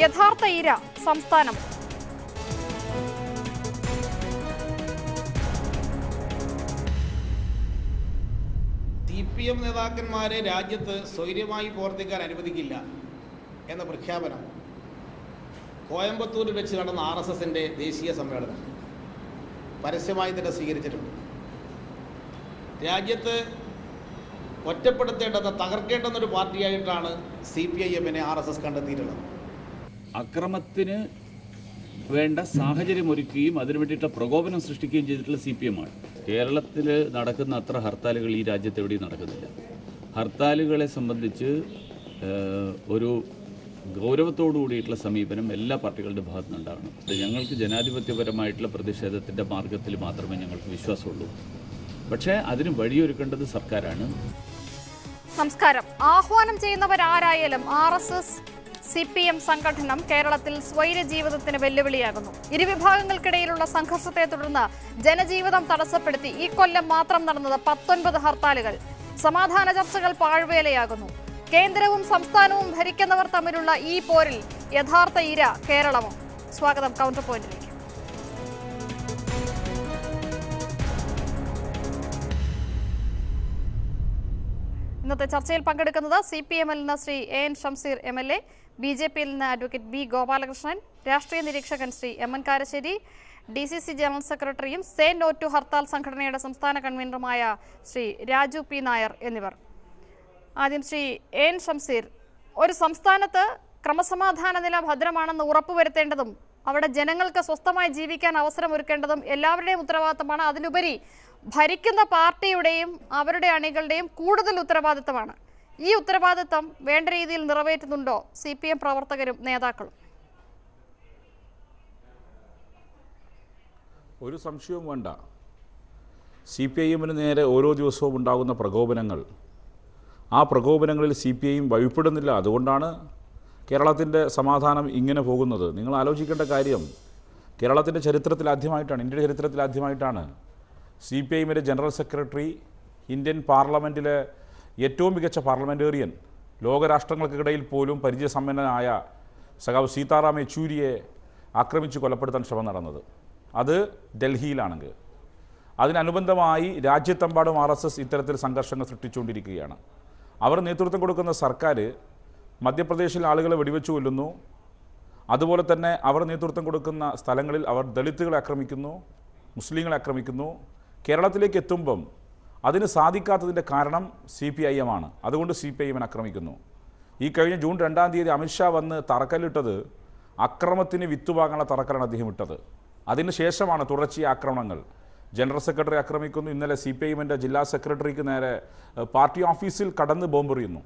യഥാർത്ഥ ഇര സംസ്ഥാനം. CPM നേതാക്കന്മാരെ രാജ്യത്ത് സ്വൈര്യമായി പ്രവർത്തിക്കാൻ അനുവദിക്കില്ല എന്ന പ്രഖ്യാപനം കോയമ്പത്തൂരിൽ വെച്ച് നടന്ന RSSന്റെ ദേശീയ സമ്മേളനം പരസ്യമായി തന്നെ സ്വീകരിച്ചിട്ടുണ്ട്. രാജ്യത്ത് ഒറ്റപ്പെടുത്തേണ്ടത്, തകർക്കേണ്ടെന്നൊരു പാർട്ടിയായിട്ടാണ് CPIMനെ RSS കണ്ടെത്തിയിട്ടുള്ളത്. അക്രമത്തിന് വേണ്ട സാഹചര്യമൊരുക്കുകയും അതിനു വേണ്ടിയിട്ടുള്ള പ്രകോപനം സൃഷ്ടിക്കുകയും ചെയ്തിട്ടുള്ള CPM ആണ്. കേരളത്തിൽ നടക്കുന്ന അത്ര ഹർത്താലുകൾ ഈ രാജ്യത്ത് എവിടെയും നടക്കുന്നില്ല. ഹർത്താലുകളെ സംബന്ധിച്ച് ഒരു ഗൗരവത്തോടു കൂടിയിട്ടുള്ള സമീപനം എല്ലാ പാർട്ടികളുടെ ഭാഗത്തു നിന്നുണ്ടാകണം. ഞങ്ങൾക്ക് ജനാധിപത്യപരമായിട്ടുള്ള പ്രതിഷേധത്തിൻ്റെ മാർഗത്തിൽ മാത്രമേ ഞങ്ങൾക്ക് വിശ്വാസമുള്ളൂ. പക്ഷേ അതിന് വഴിയൊരുക്കേണ്ടത് സർക്കാരാണ്. നമസ്കാരം. ആഹ്വാനം ചെയ്യുന്നവരാരായാലും RSS CPM സംഘടനം കേരളത്തിൽ സ്വൈര ജീവിതത്തിന് വെല്ലുവിളിയാകുന്നു. ഇരുവിഭാഗങ്ങൾക്കിടയിലുള്ള സംഘർഷത്തെ തുടർന്ന് ജനജീവിതം തടസ്സപ്പെടുത്തി ഈ കൊല്ലം മാത്രം നടന്നത് 19 ഹർത്താലുകൾ. സമാധാന ചർച്ചകൾ പാഴ്വേലയാകുന്നു. കേന്ദ്രവും സംസ്ഥാനവും ഭരിക്കുന്നവർ തമ്മിലുള്ള ഈ പോരിൽ യഥാർത്ഥ ഇര കേരളമോ? സ്വാഗതം കൗണ്ടർ പോയിന്റിലേക്ക്. ഇന്നത്തെ ചർച്ചയിൽ പങ്കെടുക്കുന്നത് CPM-ൽ നിന്ന് ശ്രീ AN ഷംസീർ MLA, BJP-യിൽ നിന്ന് അഡ്വക്കേറ്റ് B ഗോപാലകൃഷ്ണൻ, രാഷ്ട്രീയ നിരീക്ഷകൻ Shri MN Karassery, DCC general സെക്രട്ടറിയും സേ നോ ടു ഹർത്താൽ സംഘടനയുടെ സംസ്ഥാന കൺവീനറുമായ ശ്രീ രാജു P നായർ എന്നിവർ. ആദ്യം ശ്രീ AN ഷംസീർ, ഒരു സംസ്ഥാനത്ത് ക്രമസമാധാന നില ഭദ്രമാണെന്ന് ഉറപ്പുവരുത്തേണ്ടതും അവിടെ ജനങ്ങൾക്ക് സ്വസ്ഥമായി ജീവിക്കാൻ അവസരമൊരുക്കേണ്ടതും എല്ലാവരുടെയും ഉത്തരവാദിത്തമാണ്. അതിലുപരി ഭരിക്കുന്ന പാർട്ടിയുടെയും അവരുടെ അണികളുടെയും കൂടുതൽ ഉത്തരവാദിത്തമാണ്. ഈ ഉത്തരവാദിത്തം വേണ്ട രീതിയിൽ നിറവേറ്റുന്നുണ്ടോ CPM പ്രവർത്തകരും നേതാക്കളും? ഒരു സംശയവും വേണ്ട. CPIMന് നേരെ ഓരോ ദിവസവും ഉണ്ടാകുന്ന പ്രകോപനങ്ങൾ, ആ പ്രകോപനങ്ങളിൽ CPIM വഴിപ്പെടുന്നില്ല. അതുകൊണ്ടാണ് കേരളത്തിൻ്റെ സമാധാനം ഇങ്ങനെ പോകുന്നത്. നിങ്ങൾ ആലോചിക്കേണ്ട കാര്യം, കേരളത്തിൻ്റെ ചരിത്രത്തിൽ ആദ്യമായിട്ടാണ്, ഇന്ത്യയുടെ ചരിത്രത്തിൽ ആദ്യമായിട്ടാണ് CPIMന്റെ ജനറൽ സെക്രട്ടറി ഇന്ത്യൻ പാർലമെൻറ്റിലെ ഏറ്റവും മികച്ച പാർലമെൻറ്റേറിയൻ, ലോകരാഷ്ട്രങ്ങൾക്കിടയിൽ പോലും പരിചയസമ്പന്നനായ സഖാവ് സീതാറാം യെച്ചൂരിയെ ആക്രമിച്ച് കൊലപ്പെടുത്താൻ ശ്രമം നടന്നത്. അത് ഡൽഹിയിലാണെങ്കിൽ അതിനനുബന്ധമായി രാജ്യത്തെമ്പാടും RSS ഇത്തരത്തിൽ സംഘർഷങ്ങൾ സൃഷ്ടിച്ചുകൊണ്ടിരിക്കുകയാണ്. അവർ നേതൃത്വം കൊടുക്കുന്ന സർക്കാർ മധ്യപ്രദേശിൽ ആളുകളെ വെടിവെച്ച് കൊല്ലുന്നു. അതുപോലെ തന്നെ അവർ നേതൃത്വം കൊടുക്കുന്ന സ്ഥലങ്ങളിൽ അവർ ദളിതുകളെ ആക്രമിക്കുന്നു, മുസ്ലിങ്ങളെ ആക്രമിക്കുന്നു. കേരളത്തിലേക്ക് എത്തുമ്പം അതിന് സാധിക്കാത്തതിൻ്റെ കാരണം CPIM ആണ്. അതുകൊണ്ട് CPIMനെ ആക്രമിക്കുന്നു. ഈ കഴിഞ്ഞ ജൂൺ 2-ാം തീയതി അമിത്ഷാ വന്ന് തറക്കല്ലിട്ടത് അക്രമത്തിന് വിത്തുവാങ്ങാനുള്ള തറക്കല്ലാണ് അദ്ദേഹം ഇട്ടത്. അതിന് ശേഷമാണ് തുടർച്ചയായ ആക്രമണങ്ങൾ. ജനറൽ സെക്രട്ടറി ആക്രമിക്കുന്നു. ഇന്നലെ CPIMന്റെ ജില്ലാ സെക്രട്ടറിക്ക് നേരെ പാർട്ടി ഓഫീസിൽ കടന്ന് ബോംബെറിയുന്നു.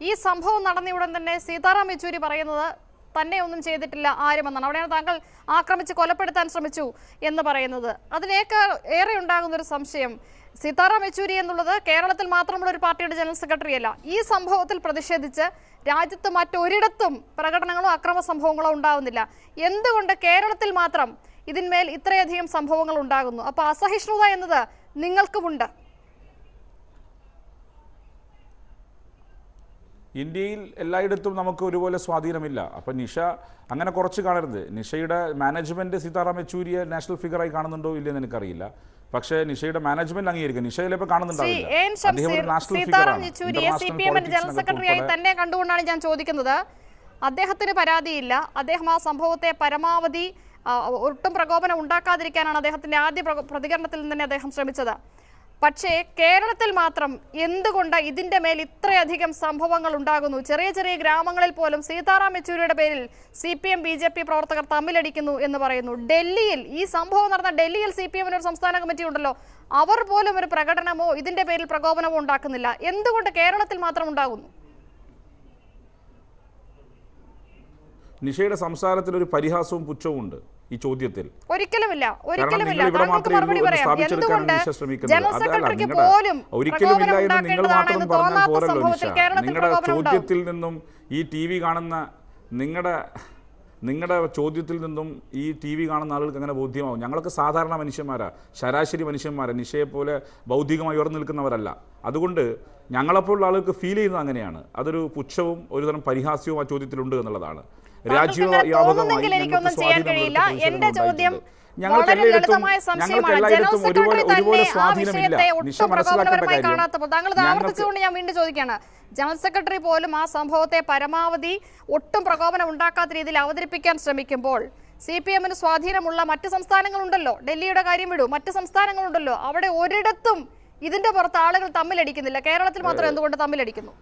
ഈ സംഭവം നടന്ന ഉടൻ തന്നെ സീതാറാം യെച്ചൂരി പറയുന്നത് തന്നെ ഒന്നും ചെയ്തിട്ടില്ല ആരുമെന്നാണ്. അവിടെയാണ് താങ്കൾ ആക്രമിച്ച് കൊലപ്പെടുത്താൻ ശ്രമിച്ചു എന്ന് പറയുന്നത്. അതിലേറെ ഉണ്ടാകുന്ന ഒരു സംശയം, സീതാറാം യെച്ചൂരി എന്നുള്ളത് കേരളത്തിൽ മാത്രമുള്ള ഒരു പാർട്ടിയുടെ ജനറൽ സെക്രട്ടറി അല്ല. ഈ സംഭവത്തിൽ പ്രതിഷേധിച്ച് രാജ്യത്ത് മറ്റൊരിടത്തും പ്രകടനങ്ങളോ അക്രമ സംഭവങ്ങളോ ഉണ്ടാവുന്നില്ല. എന്തുകൊണ്ട് കേരളത്തിൽ മാത്രം ഇതിന്മേൽ ഇത്രയധികം സംഭവങ്ങൾ ഉണ്ടാകുന്നു? അപ്പോൾ അസഹിഷ്ണുത എന്നത് നിങ്ങൾക്കുമുണ്ട്. ഇന്ത്യയിൽ എല്ലായിടത്തും നമുക്ക് ഒരുപോലെ സ്വാധീനമില്ല. അപ്പം നിഷ അങ്ങനെ കുറച്ച് കാണരുത്. നിഷയുടെ മാനേജ്മെൻറ്റ് സീതാറാം യെച്ചൂരിയെ നാഷണൽ ഫിഗറായി കാണുന്നുണ്ടോ ഇല്ലെന്ന് എനിക്കറിയില്ല. പക്ഷേ നിഷയുടെ മാനേജ്മെന്റ് അംഗീകരിക്കും. നിഷയിലിപ്പോൾ കാണുന്നുണ്ടാവില്ല. ജനറൽ സെക്രട്ടറിയായി തന്നെ കണ്ടുകൊണ്ടാണ് ഞാൻ ചോദിക്കുന്നത്. അദ്ദേഹത്തിന് പരാതിയില്ല. അദ്ദേഹം ആ സംഭവത്തെ പരമാവധി ഒട്ടും പ്രകോപനം ഉണ്ടാക്കാതിരിക്കാനാണ് അദ്ദേഹത്തിന്റെ ആദ്യ പ്രതികരണത്തിൽ തന്നെ അദ്ദേഹം ശ്രമിച്ചത്. പക്ഷേ കേരളത്തിൽ മാത്രം എന്തുകൊണ്ട് ഇതിന്റെ മേൽ ഇത്രയധികം സംഭവങ്ങൾ ഉണ്ടാകുന്നു? ചെറിയ ചെറിയ ഗ്രാമങ്ങളിൽ പോലും സീതാറാം യെച്ചൂരിയുടെ പേരിൽ CPM BJP പ്രവർത്തകർ തമ്മിലടിക്കുന്നു എന്ന് പറയുന്നു. ഡൽഹിയിൽ ഈ സംഭവം നടന്ന ഡൽഹിയിൽ CPMന് ഒരു സംസ്ഥാന കമ്മിറ്റി ഉണ്ടല്ലോ, അവർ പോലും ഒരു പ്രകടനമോ ഇതിന്റെ പേരിൽ പ്രകോപനമോ ഉണ്ടാക്കുന്നില്ല. എന്തുകൊണ്ട് കേരളത്തിൽ മാത്രം ഉണ്ടാകുന്നു? നിഷയുടെ സംസാരത്തിൽ ഒരു പരിഹാസവും പുച്ഛവും ഉണ്ട് ഈ ചോദ്യത്തിൽ. ഒരിക്കലുമില്ല. ഒരിക്കലുമില്ല എന്ന് നിങ്ങൾ മാത്രം പറഞ്ഞാൽ പോരല്ലോ നിഷ. നിങ്ങളുടെ ചോദ്യത്തിൽ നിന്നും ഈ TV കാണുന്ന നിങ്ങളുടെ ചോദ്യത്തിൽ നിന്നും ഈ TV കാണുന്ന ആളുകൾക്ക് അങ്ങനെ ബോധ്യമാവും. ഞങ്ങളൊക്കെ സാധാരണ മനുഷ്യന്മാരാണ്, ശരാശരി മനുഷ്യന്മാരാണ്, നിഷയെ പോലെ ബൗദ്ധികമായി ഉയർന്നു നിൽക്കുന്നവരല്ല. അതുകൊണ്ട് ഞങ്ങളെപ്പോലുള്ള ആളുകൾക്ക് ഫീൽ ചെയ്യുന്നത് അങ്ങനെയാണ്. അതൊരു പുച്ഛവും ഒരുതരം പരിഹാസ്യവും ആ ചോദ്യത്തിലുണ്ട് എന്നുള്ളതാണ്. രാജ്യവ്യാപകമായി ഞങ്ങൾക്കെല്ലായിടത്തും ഒരുപോലെ സ്വാധീനമില്ല. നിശ മനസ്സിലാക്കേണ്ട കാര്യം, ഞാൻ വീണ്ടും ചോദിക്കുകയാണ്, ജനറൽ സെക്രട്ടറി പോലും ആ സംഭവത്തെ പരമാവധി ഒട്ടും പ്രകോപനം ഉണ്ടാക്കാത്ത രീതിയിൽ അവതരിപ്പിക്കാൻ ശ്രമിക്കുമ്പോൾ CPM-ന് സ്വാധീനമുള്ള മറ്റ് സംസ്ഥാനങ്ങളുണ്ടല്ലോ, ഡൽഹിയുടെ കാര്യം വിടൂ, മറ്റ് സംസ്ഥാനങ്ങളുണ്ടല്ലോ, അവിടെ ഒരിടത്തും ഇതിന്റെ പുറത്ത് ആളുകൾ തമ്മിലടിക്കുന്നില്ല. കേരളത്തിൽ മാത്രം എന്തുകൊണ്ട് തമ്മിലടിക്കുന്നു?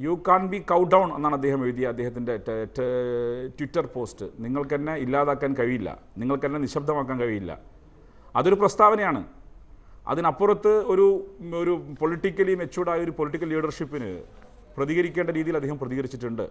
You can be cowed down എന്നാണ് അദ്ദേഹം എഴുതിയ അദ്ദേഹത്തിൻ്റെ ട്വിറ്റർ പോസ്റ്റ്. നിങ്ങൾക്കെന്നെ ഇല്ലാതാക്കാൻ കഴിയില്ല, നിങ്ങൾക്കെന്നെ നിശബ്ദമാക്കാൻ കഴിയില്ല. അതൊരു പ്രസ്താവനയാണ്. അതിനപ്പുറത്ത് ഒരു പൊളിറ്റിക്കലി മെച്യൂർഡായ ഒരു പൊളിറ്റിക്കൽ ലീഡർഷിപ്പിന് പ്രതികരിക്കേണ്ട രീതിയിൽ അദ്ദേഹം പ്രതികരിച്ചിട്ടുണ്ട്.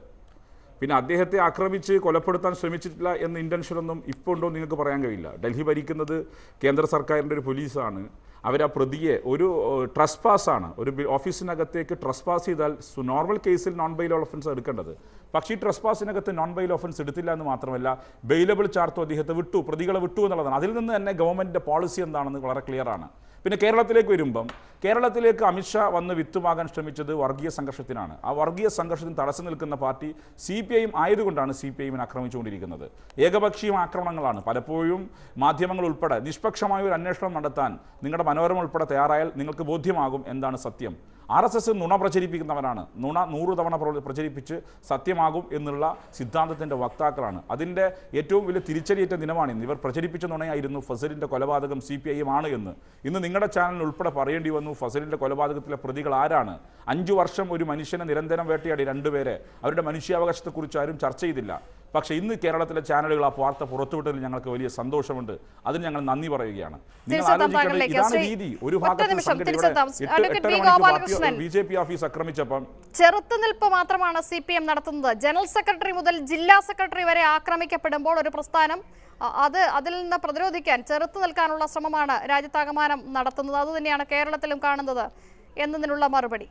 പിന്നെ അദ്ദേഹത്തെ ആക്രമിച്ച് കൊലപ്പെടുത്താൻ ശ്രമിച്ചിട്ടില്ല എന്ന ഇൻറ്റൻഷനൊന്നും ഇപ്പോൾ ഉണ്ടോ നിങ്ങൾക്ക് പറയാൻ കഴിയില്ല. ഡൽഹി ഭരിക്കുന്നത് കേന്ദ്ര സർക്കാരിൻ്റെ ഒരു പോലീസാണ്. അവരാ പ്രതിയെ ഒരു ട്രസ്പാസാണ്, ഒരു ഓഫീസിനകത്തേക്ക് ട്രസ്പാസ് ചെയ്താൽ നോർമൽ കേസിൽ നോൺ ബെയിൽ ഓഫൻസ് എടുക്കേണ്ടത്. പക്ഷേ ഈ ട്രസ്പാസിനകത്ത് നോൺ ബെയിൽ ഓഫൻസ് എടുത്തില്ല എന്ന് മാത്രമല്ല, ബെയിലബിൾ ചാർത്തും അദ്ദേഹത്തെ വിട്ടു, പ്രതികളെ വിട്ടു എന്നുള്ളതാണ്. അതിൽ നിന്ന് തന്നെ ഗവൺമെൻറ്റിൻ്റെ പോളിസി എന്താണെന്ന് വളരെ ക്ലിയറാണ്. പിന്നെ കേരളത്തിലേക്ക് വരുമ്പം, കേരളത്തിലേക്ക് അമിത്ഷാ വന്ന് വിത്തുമാകാൻ ശ്രമിച്ചത് വർഗീയ സംഘർഷത്തിനാണ്. ആ വർഗീയ സംഘർഷത്തിന് തടസ്സം നിൽക്കുന്ന പാർട്ടി CPIM ആയതുകൊണ്ടാണ് CPIM-നെ ആക്രമിച്ചുകൊണ്ടിരിക്കുന്നത്. ഏകപക്ഷീയ ആക്രമണങ്ങളാണ്. പലപ്പോഴും മാധ്യമങ്ങൾ ഉൾപ്പെടെ നിഷ്പക്ഷമായ ഒരു അന്വേഷണം നടത്താൻ നിങ്ങളുടെ മനോരമ ഉൾപ്പെടെ തയ്യാറായാൽ നിങ്ങൾക്ക് ബോധ്യമാകും എന്താണ് സത്യം. RSS നുണ പ്രചരിപ്പിക്കുന്നവരാണ്. നുണ 100 തവണ പ്രചരിപ്പിച്ച് സത്യമാകും എന്നുള്ള സിദ്ധാന്തത്തിൻ്റെ വക്താക്കളാണ്. അതിൻ്റെ ഏറ്റവും വലിയ തിരിച്ചടിയേറ്റ ദിനമാണിന്ന്. ഇവർ പ്രചരിപ്പിച്ച നുണയായിരുന്നു ഫസലിൻ്റെ കൊലപാതകം CPIM ആണ് എന്ന്. ഇന്ന് നിങ്ങളുടെ ചാനൽ ഉൾപ്പെടെ പറയേണ്ടി വന്നു ഫസലിൻ്റെ കൊലപാതകത്തിലെ പ്രതികൾ ആരാണ്. 5 വർഷം ഒരു മനുഷ്യനെ നിരന്തരം വേട്ടയാടി 2 പേരെ, അവരുടെ മനുഷ്യാവകാശത്തെക്കുറിച്ച് ആരും ചർച്ച ചെയ്തില്ല. പക്ഷേ ഇന്ന് കേരളത്തിലെ ചാനലുകൾ ആ വാർത്ത പുറത്തുവിട്ടതിൽ ഞങ്ങൾക്ക് വലിയ സന്തോഷമുണ്ട്. അതിന് ഞങ്ങൾ നന്ദി പറയുകയാണ്. നിങ്ങൾ ആലോചിക്കേണ്ടത് ഇതാണ് രീതി. ഒരു ഭാഗത്ത് BJP ഓഫീസ് ആക്രമിച്ചപ്പം ചെറുത്തുനിൽപ്പ് മാത്രമാണ് CPM നടത്തുന്നത്. ജനറൽ സെക്രട്ടറി മുതൽ ജില്ലാ സെക്രട്ടറി വരെ ആക്രമിക്കപ്പെടുമ്പോൾ ഒരു പ്രസ്ഥാനം അതിൽ നിന്ന് പ്രതിരോധിക്കാൻ, ചെറുത്തു നിൽക്കാനുള്ള ശ്രമമാണ് രാജ്യത്താകമാനം നടത്തുന്നത്. അതുതന്നെയാണ് കേരളത്തിലും കാണുന്നത് എന്നതിനുള്ള മറുപടി.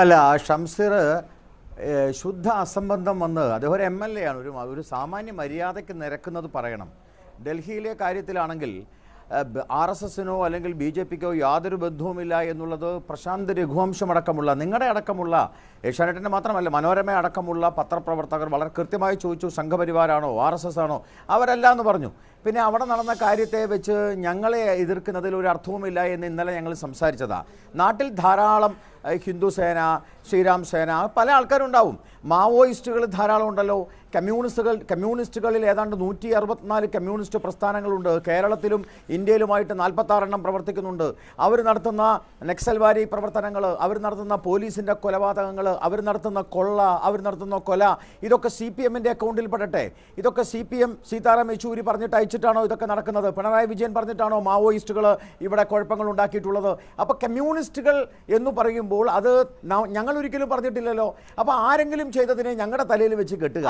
അല്ല, ഷംസീർ ശുദ്ധ അസംബന്ധം വന്ന് അദ്ദേഹം ഒരു MLA ആണ്. ഒരു സാമാന്യ മര്യാദയ്ക്ക് നിരക്കുന്നത് പറയണം. ഡൽഹിയിലെ കാര്യത്തിലാണെങ്കിൽ RSS-നോ അല്ലെങ്കിൽ BJP-ക്കോ യാതൊരു ബന്ധവുമില്ല എന്നുള്ളത് പ്രശാന്ത് രഘുവംശമടക്കമുള്ള, നിങ്ങളുടെ അടക്കമുള്ള, ഏഷ്യാനെറ്റിൻ്റെ മാത്രമല്ല മനോരമ അടക്കമുള്ള പത്രപ്രവർത്തകർ വളരെ കൃത്യമായി ചോദിച്ചു, സംഘപരിവാരാണോ RSS ആണോ? അവരല്ല എന്ന് പറഞ്ഞു. പിന്നെ അവിടെ നടന്ന കാര്യത്തെ വെച്ച് ഞങ്ങളെ എതിർക്കുന്നതിൽ ഒരു അർത്ഥവുമില്ല എന്ന് ഇന്നലെ ഞങ്ങൾ സംസാരിച്ചതാണ്. നാട്ടിൽ ധാരാളം ഹിന്ദു സേന, ശ്രീരാം സേന, പല ആൾക്കാരുണ്ടാവും. മാവോയിസ്റ്റുകൾ ധാരാളം ഉണ്ടല്ലോ. കമ്മ്യൂണിസ്റ്റുകളിൽ ഏതാണ്ട് 164 കമ്മ്യൂണിസ്റ്റ് പ്രസ്ഥാനങ്ങളുണ്ട്. കേരളത്തിലും ഇന്ത്യയിലുമായിട്ട് 46 എണ്ണം പ്രവർത്തിക്കുന്നുണ്ട്. അവർ നടത്തുന്ന നക്സൽവാരി പ്രവർത്തനങ്ങൾ, അവർ നടത്തുന്ന പോലീസിൻ്റെ കൊലപാതകങ്ങൾ, അവർ നടത്തുന്ന കൊള്ള, അവർ നടത്തുന്ന കൊല, ഇതൊക്കെ CPM-ൻ്റെ അക്കൗണ്ടിൽ പെടട്ടെ. ഇതൊക്കെ CPM സീതാറാം യെച്ചൂരി പറഞ്ഞിട്ട് അയച്ചിട്ടാണോ ഇതൊക്കെ നടക്കുന്നത്? പിണറായി വിജയൻ പറഞ്ഞിട്ടാണോ മാവോയിസ്റ്റുകൾ ഇവിടെ കുഴപ്പങ്ങൾ ഉണ്ടാക്കിയിട്ടുള്ളത്? അപ്പോൾ കമ്മ്യൂണിസ്റ്റുകൾ എന്ന് പറയുമ്പോൾ അത് ഞങ്ങൾ ഒരിക്കലും പറഞ്ഞിട്ടില്ലല്ലോ. അപ്പോൾ ആരെങ്കിലും ചെയ്തതിനെ ഞങ്ങളുടെ തലയിൽ വെച്ച് കെട്ടുക.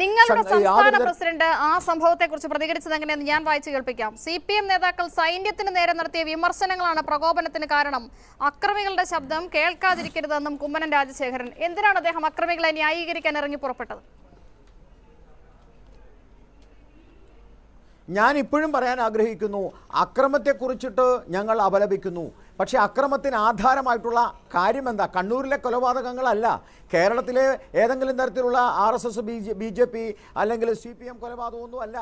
നിങ്ങളുടെ പ്രസിഡന്റ് ആ സംഭവത്തെ കുറിച്ച് പ്രതികരിച്ചത് എങ്ങനെയെന്ന് ഞാൻ വായിച്ചു കേൾപ്പിക്കാം. CPM നേതാക്കൾ സൈന്യത്തിന് നേരെ നടത്തിയ വിമർശനങ്ങളാണ് പ്രകോപനത്തിന് കാരണം. അക്രമികളുടെ ശബ്ദം കേൾക്കാതിരിക്കരുതെന്നും കുമ്മനം രാജശേഖരൻ. എന്തിനാണ് അദ്ദേഹം അക്രമികളെ ന്യായീകരിക്കാൻ ഇറങ്ങി പുറപ്പെട്ടത്? ഞാൻ ഇപ്പോഴും പറയാൻ ആഗ്രഹിക്കുന്നു, അക്രമത്തെക്കുറിച്ചിട്ട് ഞങ്ങൾ അപലപിക്കുന്നു. പക്ഷേ അക്രമത്തിന് ആധാരമായിട്ടുള്ള കാര്യം എന്താ? കണ്ണൂരിലെ കൊലപാതകങ്ങളല്ല, കേരളത്തിലെ ഏതെങ്കിലും തരത്തിലുള്ള RSS, BJP അല്ലെങ്കിൽ CPM കൊലപാതകമൊന്നും അല്ല.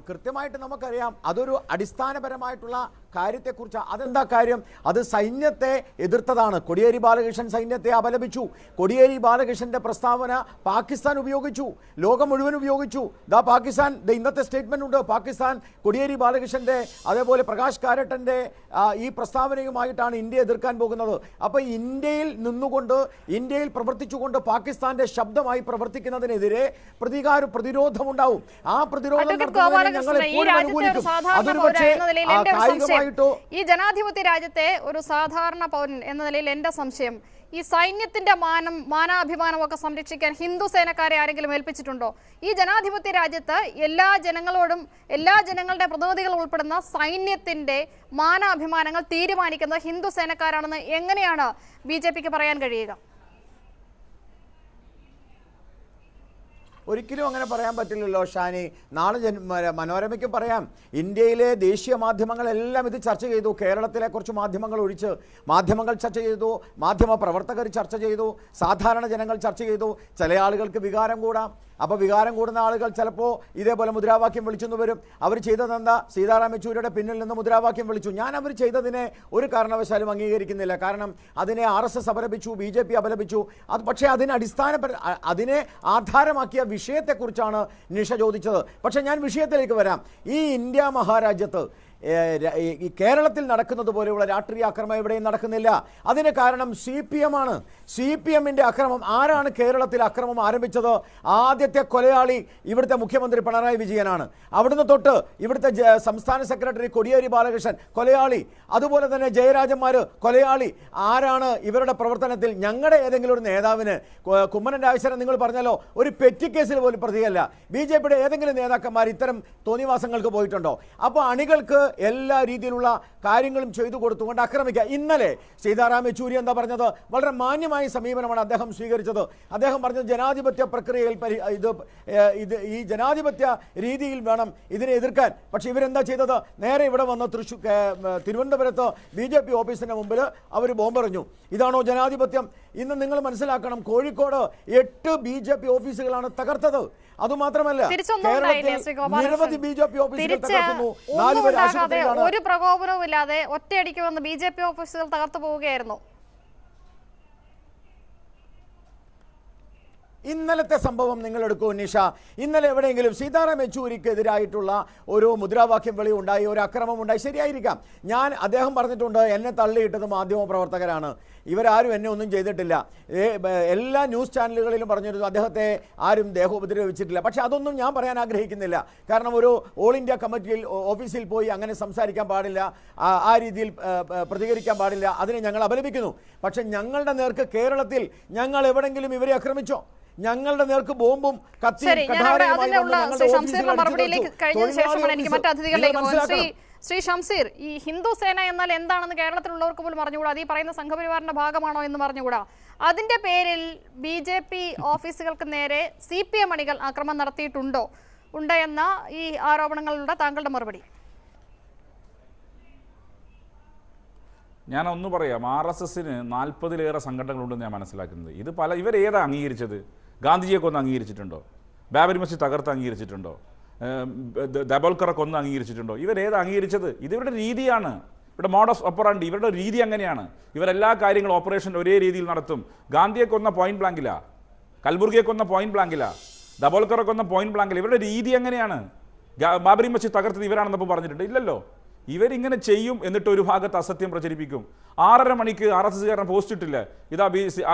കൃത്യമായിട്ട് നമുക്കറിയാം അതൊരു അടിസ്ഥാനപരമായിട്ടുള്ള കാര്യത്തെക്കുറിച്ച്. അതെന്താ കാര്യം? അത് സൈന്യത്തെ എതിർത്തതാണ്. കോടിയേരി ബാലകൃഷ്ണൻ സൈന്യത്തെ അപലപിച്ചു. കോടിയേരി ബാലകൃഷ്ണന്റെ പ്രസ്താവന പാകിസ്ഥാൻ ഉപയോഗിച്ചു, ലോകം മുഴുവൻ ഉപയോഗിച്ചു. പാകിസ്ഥാൻ ഇന്നത്തെ സ്റ്റേറ്റ്മെന്റ് ഉണ്ട്. പാകിസ്ഥാൻ കോടിയേരി ബാലകൃഷ്ണന്റെ അതേപോലെ പ്രകാശ് കാരട്ടന്റെ ഈ പ്രസ്താവനയുമായിട്ടാണ് ഇന്ത്യ എതിർക്കാൻ പോകുന്നത്. അപ്പോൾ ഇന്ത്യയിൽ നിന്നുകൊണ്ട്, ഇന്ത്യയിൽ പ്രവർത്തിച്ചുകൊണ്ട് പാകിസ്ഥാന്റെ ശബ്ദമായി പ്രവർത്തിക്കുന്നതിനെതിരെ പ്രതിരോധമുണ്ടാവും. ആ പ്രതിരോധം ഈ ജനാധിപത്യ രാജ്യത്തെ ഒരു സാധാരണ പൗരൻ എന്ന നിലയിൽ എന്റെ സംശയം, ഈ സൈന്യത്തിന്റെ മാനാഭിമാനമൊക്കെ സംരക്ഷിക്കാൻ ഹിന്ദു സേനക്കാരെ ആരെങ്കിലും ഏൽപ്പിച്ചിട്ടുണ്ടോ? ഈ ജനാധിപത്യ രാജ്യത്ത് എല്ലാ ജനങ്ങളോടും, എല്ലാ ജനങ്ങളുടെ പ്രതിനിധികൾ ഉൾപ്പെടുന്ന സൈന്യത്തിന്റെ മാനാഭിമാനങ്ങൾ തീരുമാനിക്കുന്നത് ഹിന്ദു സേനക്കാരാണെന്ന് എങ്ങനെയാണ് BJP-ക്ക് പറയാൻ കഴിയുക? ഒരിക്കലും അങ്ങനെ പറയാൻ പറ്റില്ലല്ലോ ഷാനി. നാളെ മനോരമയ്ക്ക് പറയാം, ഇന്ത്യയിലെ ദേശീയ മാധ്യമങ്ങളെല്ലാം ഇത് ചർച്ച ചെയ്തു. കേരളത്തിലെ കുറച്ച് മാധ്യമങ്ങൾ ഒഴിച്ച് മാധ്യമങ്ങൾ ചർച്ച ചെയ്തു, മാധ്യമ പ്രവർത്തകർ ചർച്ച ചെയ്തു, സാധാരണ ജനങ്ങൾ ചർച്ച ചെയ്തു. ചില ആളുകൾക്ക് വികാരം കൂടാം. അപ്പോൾ വികാരം കൂടുന്ന ആളുകൾ ചിലപ്പോൾ ഇതേപോലെ മുദ്രാവാക്യം വിളിച്ചെന്ന് വരും. അവർ ചെയ്തതെന്താ? സീതാറാം യെച്ചൂരിയുടെ പിന്നിൽ നിന്ന് മുദ്രാവാക്യം വിളിച്ചു. ഞാൻ അവർ ചെയ്തതിനെ ഒരു കാരണവശാലും അംഗീകരിക്കുന്നില്ല. കാരണം അതിനെ RSS അപലപിച്ചു, BJP അപലപിച്ചു. പക്ഷേ അതിനെ ആധാരമാക്കിയ വിഷയത്തെക്കുറിച്ചാണ് നിഷ ചോദിച്ചത്. പക്ഷേ ഞാൻ വിഷയത്തിലേക്ക് വരാം. ഈ ഇന്ത്യ മഹാരാജ്യത്ത് ഈ കേരളത്തിൽ നടക്കുന്നത് പോലെയുള്ള രാഷ്ട്രീയ അക്രമം എവിടെയും നടക്കുന്നില്ല. അതിന് കാരണം CPM ആണ്. CPMന്റെ അക്രമം. ആരാണ് കേരളത്തിൽ അക്രമം ആരംഭിച്ചത്? ആദ്യത്തെ കൊലയാളി ഇവിടുത്തെ മുഖ്യമന്ത്രി പിണറായി വിജയനാണ്. അവിടുന്ന് തൊട്ട് ഇവിടുത്തെ സംസ്ഥാന സെക്രട്ടറി കോടിയേരി ബാലകൃഷ്ണൻ കൊലയാളി, അതുപോലെ തന്നെ ജയരാജന്മാർ കൊലയാളി. ആരാണ് ഇവരുടെ പ്രവർത്തനത്തിൽ? ഞങ്ങളുടെ ഏതെങ്കിലും ഒരു നേതാവിന്, കുമ്മനം രാജശേഖരൻ നിങ്ങൾ പറഞ്ഞല്ലോ, ഒരു പെറ്റി കേസിൽ പോലും പ്രതിയല്ല. BJPയുടെ ഏതെങ്കിലും നേതാക്കന്മാർ ഇത്തരം തോന്നിവാസങ്ങൾക്ക് പോയിട്ടുണ്ടോ? അപ്പോൾ അണികൾക്ക് എല്ലാ രീതിയിലുള്ള കാര്യങ്ങളും ചെയ്തു കൊടുത്തുകൊണ്ട് ആക്രമിക്കുക. ഇന്നലെ സീതാറാം യെച്ചൂരി എന്താ പറഞ്ഞത്? വളരെ മാന്യമായ സമീപനമാണ് അദ്ദേഹം സ്വീകരിച്ചത്. അദ്ദേഹം പറഞ്ഞത് ജനാധിപത്യ പ്രക്രിയയിൽ ഈ ജനാധിപത്യ രീതിയിൽ വേണം ഇതിനെ എതിർക്കാൻ. പക്ഷെ ഇവരെന്താ ചെയ്തത്? നേരെ ഇവിടെ വന്ന് തിരുവനന്തപുരത്ത് BJP ഓഫീസിന്റെ മുമ്പിൽ അവർ ബോംബെറിഞ്ഞു. ഇതാണോ ജനാധിപത്യം? ഇന്ന് നിങ്ങൾ മനസ്സിലാക്കണം, കോഴിക്കോട് 8 BJP ഓഫീസുകളാണ് തകർത്തത്. അതുമാത്രമല്ല, നിരവധി BJP ഓഫീസുകൾ തകർക്കുന്നു. 4 പേർ ആശുപത്രിയിലാണ്. ഒരു പ്രകോപനവും ഇല്ലാതെ ഒറ്റയടിക്ക് വന്ന് BJP ഓഫീസുകൾ തകർത്തു പോവുകയായിരുന്നു. ഇന്നലത്തെ സംഭവം നിങ്ങൾ എടുക്കൂ നിഷ. ഇന്നലെ എവിടെയെങ്കിലും സീതാറാം യെച്ചൂരിക്ക് എതിരായിട്ടുള്ള ഒരു മുദ്രാവാക്യം വിളി ഉണ്ടായി, ഒരു അക്രമം ഉണ്ടായി, ശരിയായിരിക്കാം. അദ്ദേഹം പറഞ്ഞിട്ടുണ്ട്, എന്നെ തള്ളിയിട്ടത് മാധ്യമ പ്രവർത്തകരാണ്, ഇവരാരും എന്നെ ഒന്നും ചെയ്തിട്ടില്ല. എല്ലാ ന്യൂസ് ചാനലുകളിലും പറഞ്ഞിരുന്നു അദ്ദേഹത്തെ ആരും ദേഹോപദ്രവിച്ചിട്ടില്ല. പക്ഷെ അതൊന്നും ഞാൻ പറയാൻ ആഗ്രഹിക്കുന്നില്ല. കാരണം ഒരു ഓൾ ഇന്ത്യ കമ്മിറ്റിയിൽ ഓഫീസിൽ പോയി അങ്ങനെ സംസാരിക്കാൻ പാടില്ല, ആ രീതിയിൽ പ്രതികരിക്കാൻ പാടില്ല. അതിനെ ഞങ്ങൾ അപലപിക്കുന്നു. പക്ഷെ ഞങ്ങളുടെ നേർക്ക് കേരളത്തിൽ ഞങ്ങൾ എവിടെങ്കിലും ഇവരെ ആക്രമിച്ചോ? ഞങ്ങളുടെ നേർക്ക് ബോംബും കത്തിയും ശ്രീ ഷംസീർ, ഈ ഹിന്ദു സേന എന്നാൽ എന്താണെന്ന് കേരളത്തിലുള്ളവർക്ക് പോലും അറിഞ്ഞുകൂടാ. അത് ഈ പറയുന്ന സംഘപരിവാറിന്റെ ഭാഗമാണോ എന്ന് പറഞ്ഞുകൂടാ. അതിന്റെ പേരിൽ BJP ഓഫീസുകൾക്ക് നേരെ CPM അണികൾ ആക്രമണം നടത്തിയിട്ടുണ്ടോ എന്ന ഈ ആരോപണങ്ങളുടെ താങ്കളുടെ മറുപടി? ഞാൻ ഒന്ന് പറയാം. RSSന് 40-ലേറെ സംഘടനകളുണ്ടെന്ന് ഞാൻ മനസ്സിലാക്കുന്നത്. ഇത് ഇവരേതാ അംഗീകരിച്ചത്? ഗാന്ധിജിയെ കൊന്ന് അംഗീകരിച്ചിട്ടുണ്ടോ? ബാബരി മസ്ജിദ് തകർത്ത് അംഗീകരിച്ചിട്ടുണ്ടോ? ദബോൽക്കറൊക്കെ ഒന്ന് അംഗീകരിച്ചിട്ടുണ്ടോ? ഇവരേത് അംഗീകരിച്ചത്? ഇത് ഇവരുടെ രീതിയാണ്, ഇവിടെ മോഡസ് ഓപ്പറാണ്ടി. ഇവരുടെ രീതി അങ്ങനെയാണ്. ഇവരെല്ലാ കാര്യങ്ങളും ഓപ്പറേഷൻ ഒരേ രീതിയിൽ നടത്തും. ഗാന്ധിയെ കൊന്ന പോയിന്റ് ബ്ലാങ്കില, കൽബുർഗിയെ കൊന്ന പോയിന്റ് ബ്ലാങ്കില, ദബോൽക്കറെ കൊന്ന പോയിന്റ് ബ്ലാങ്കില. ഇവരുടെ രീതി എങ്ങനെയാണ്? ബാബരി മസ്ജിദ് തകർത്തത് ഇവരാണെന്നപ്പോൾ പറഞ്ഞിട്ടുണ്ട്? ഇല്ലല്ലോ. ഇവരിങ്ങനെ ചെയ്യും, എന്നിട്ട് ഒരു ഭാഗത്ത് അസത്യം പ്രചരിപ്പിക്കും. 6:30 മണിക്ക് RSSകാരൻ പോസ്റ്റ് ഇട്ടില്ല, ഇതാ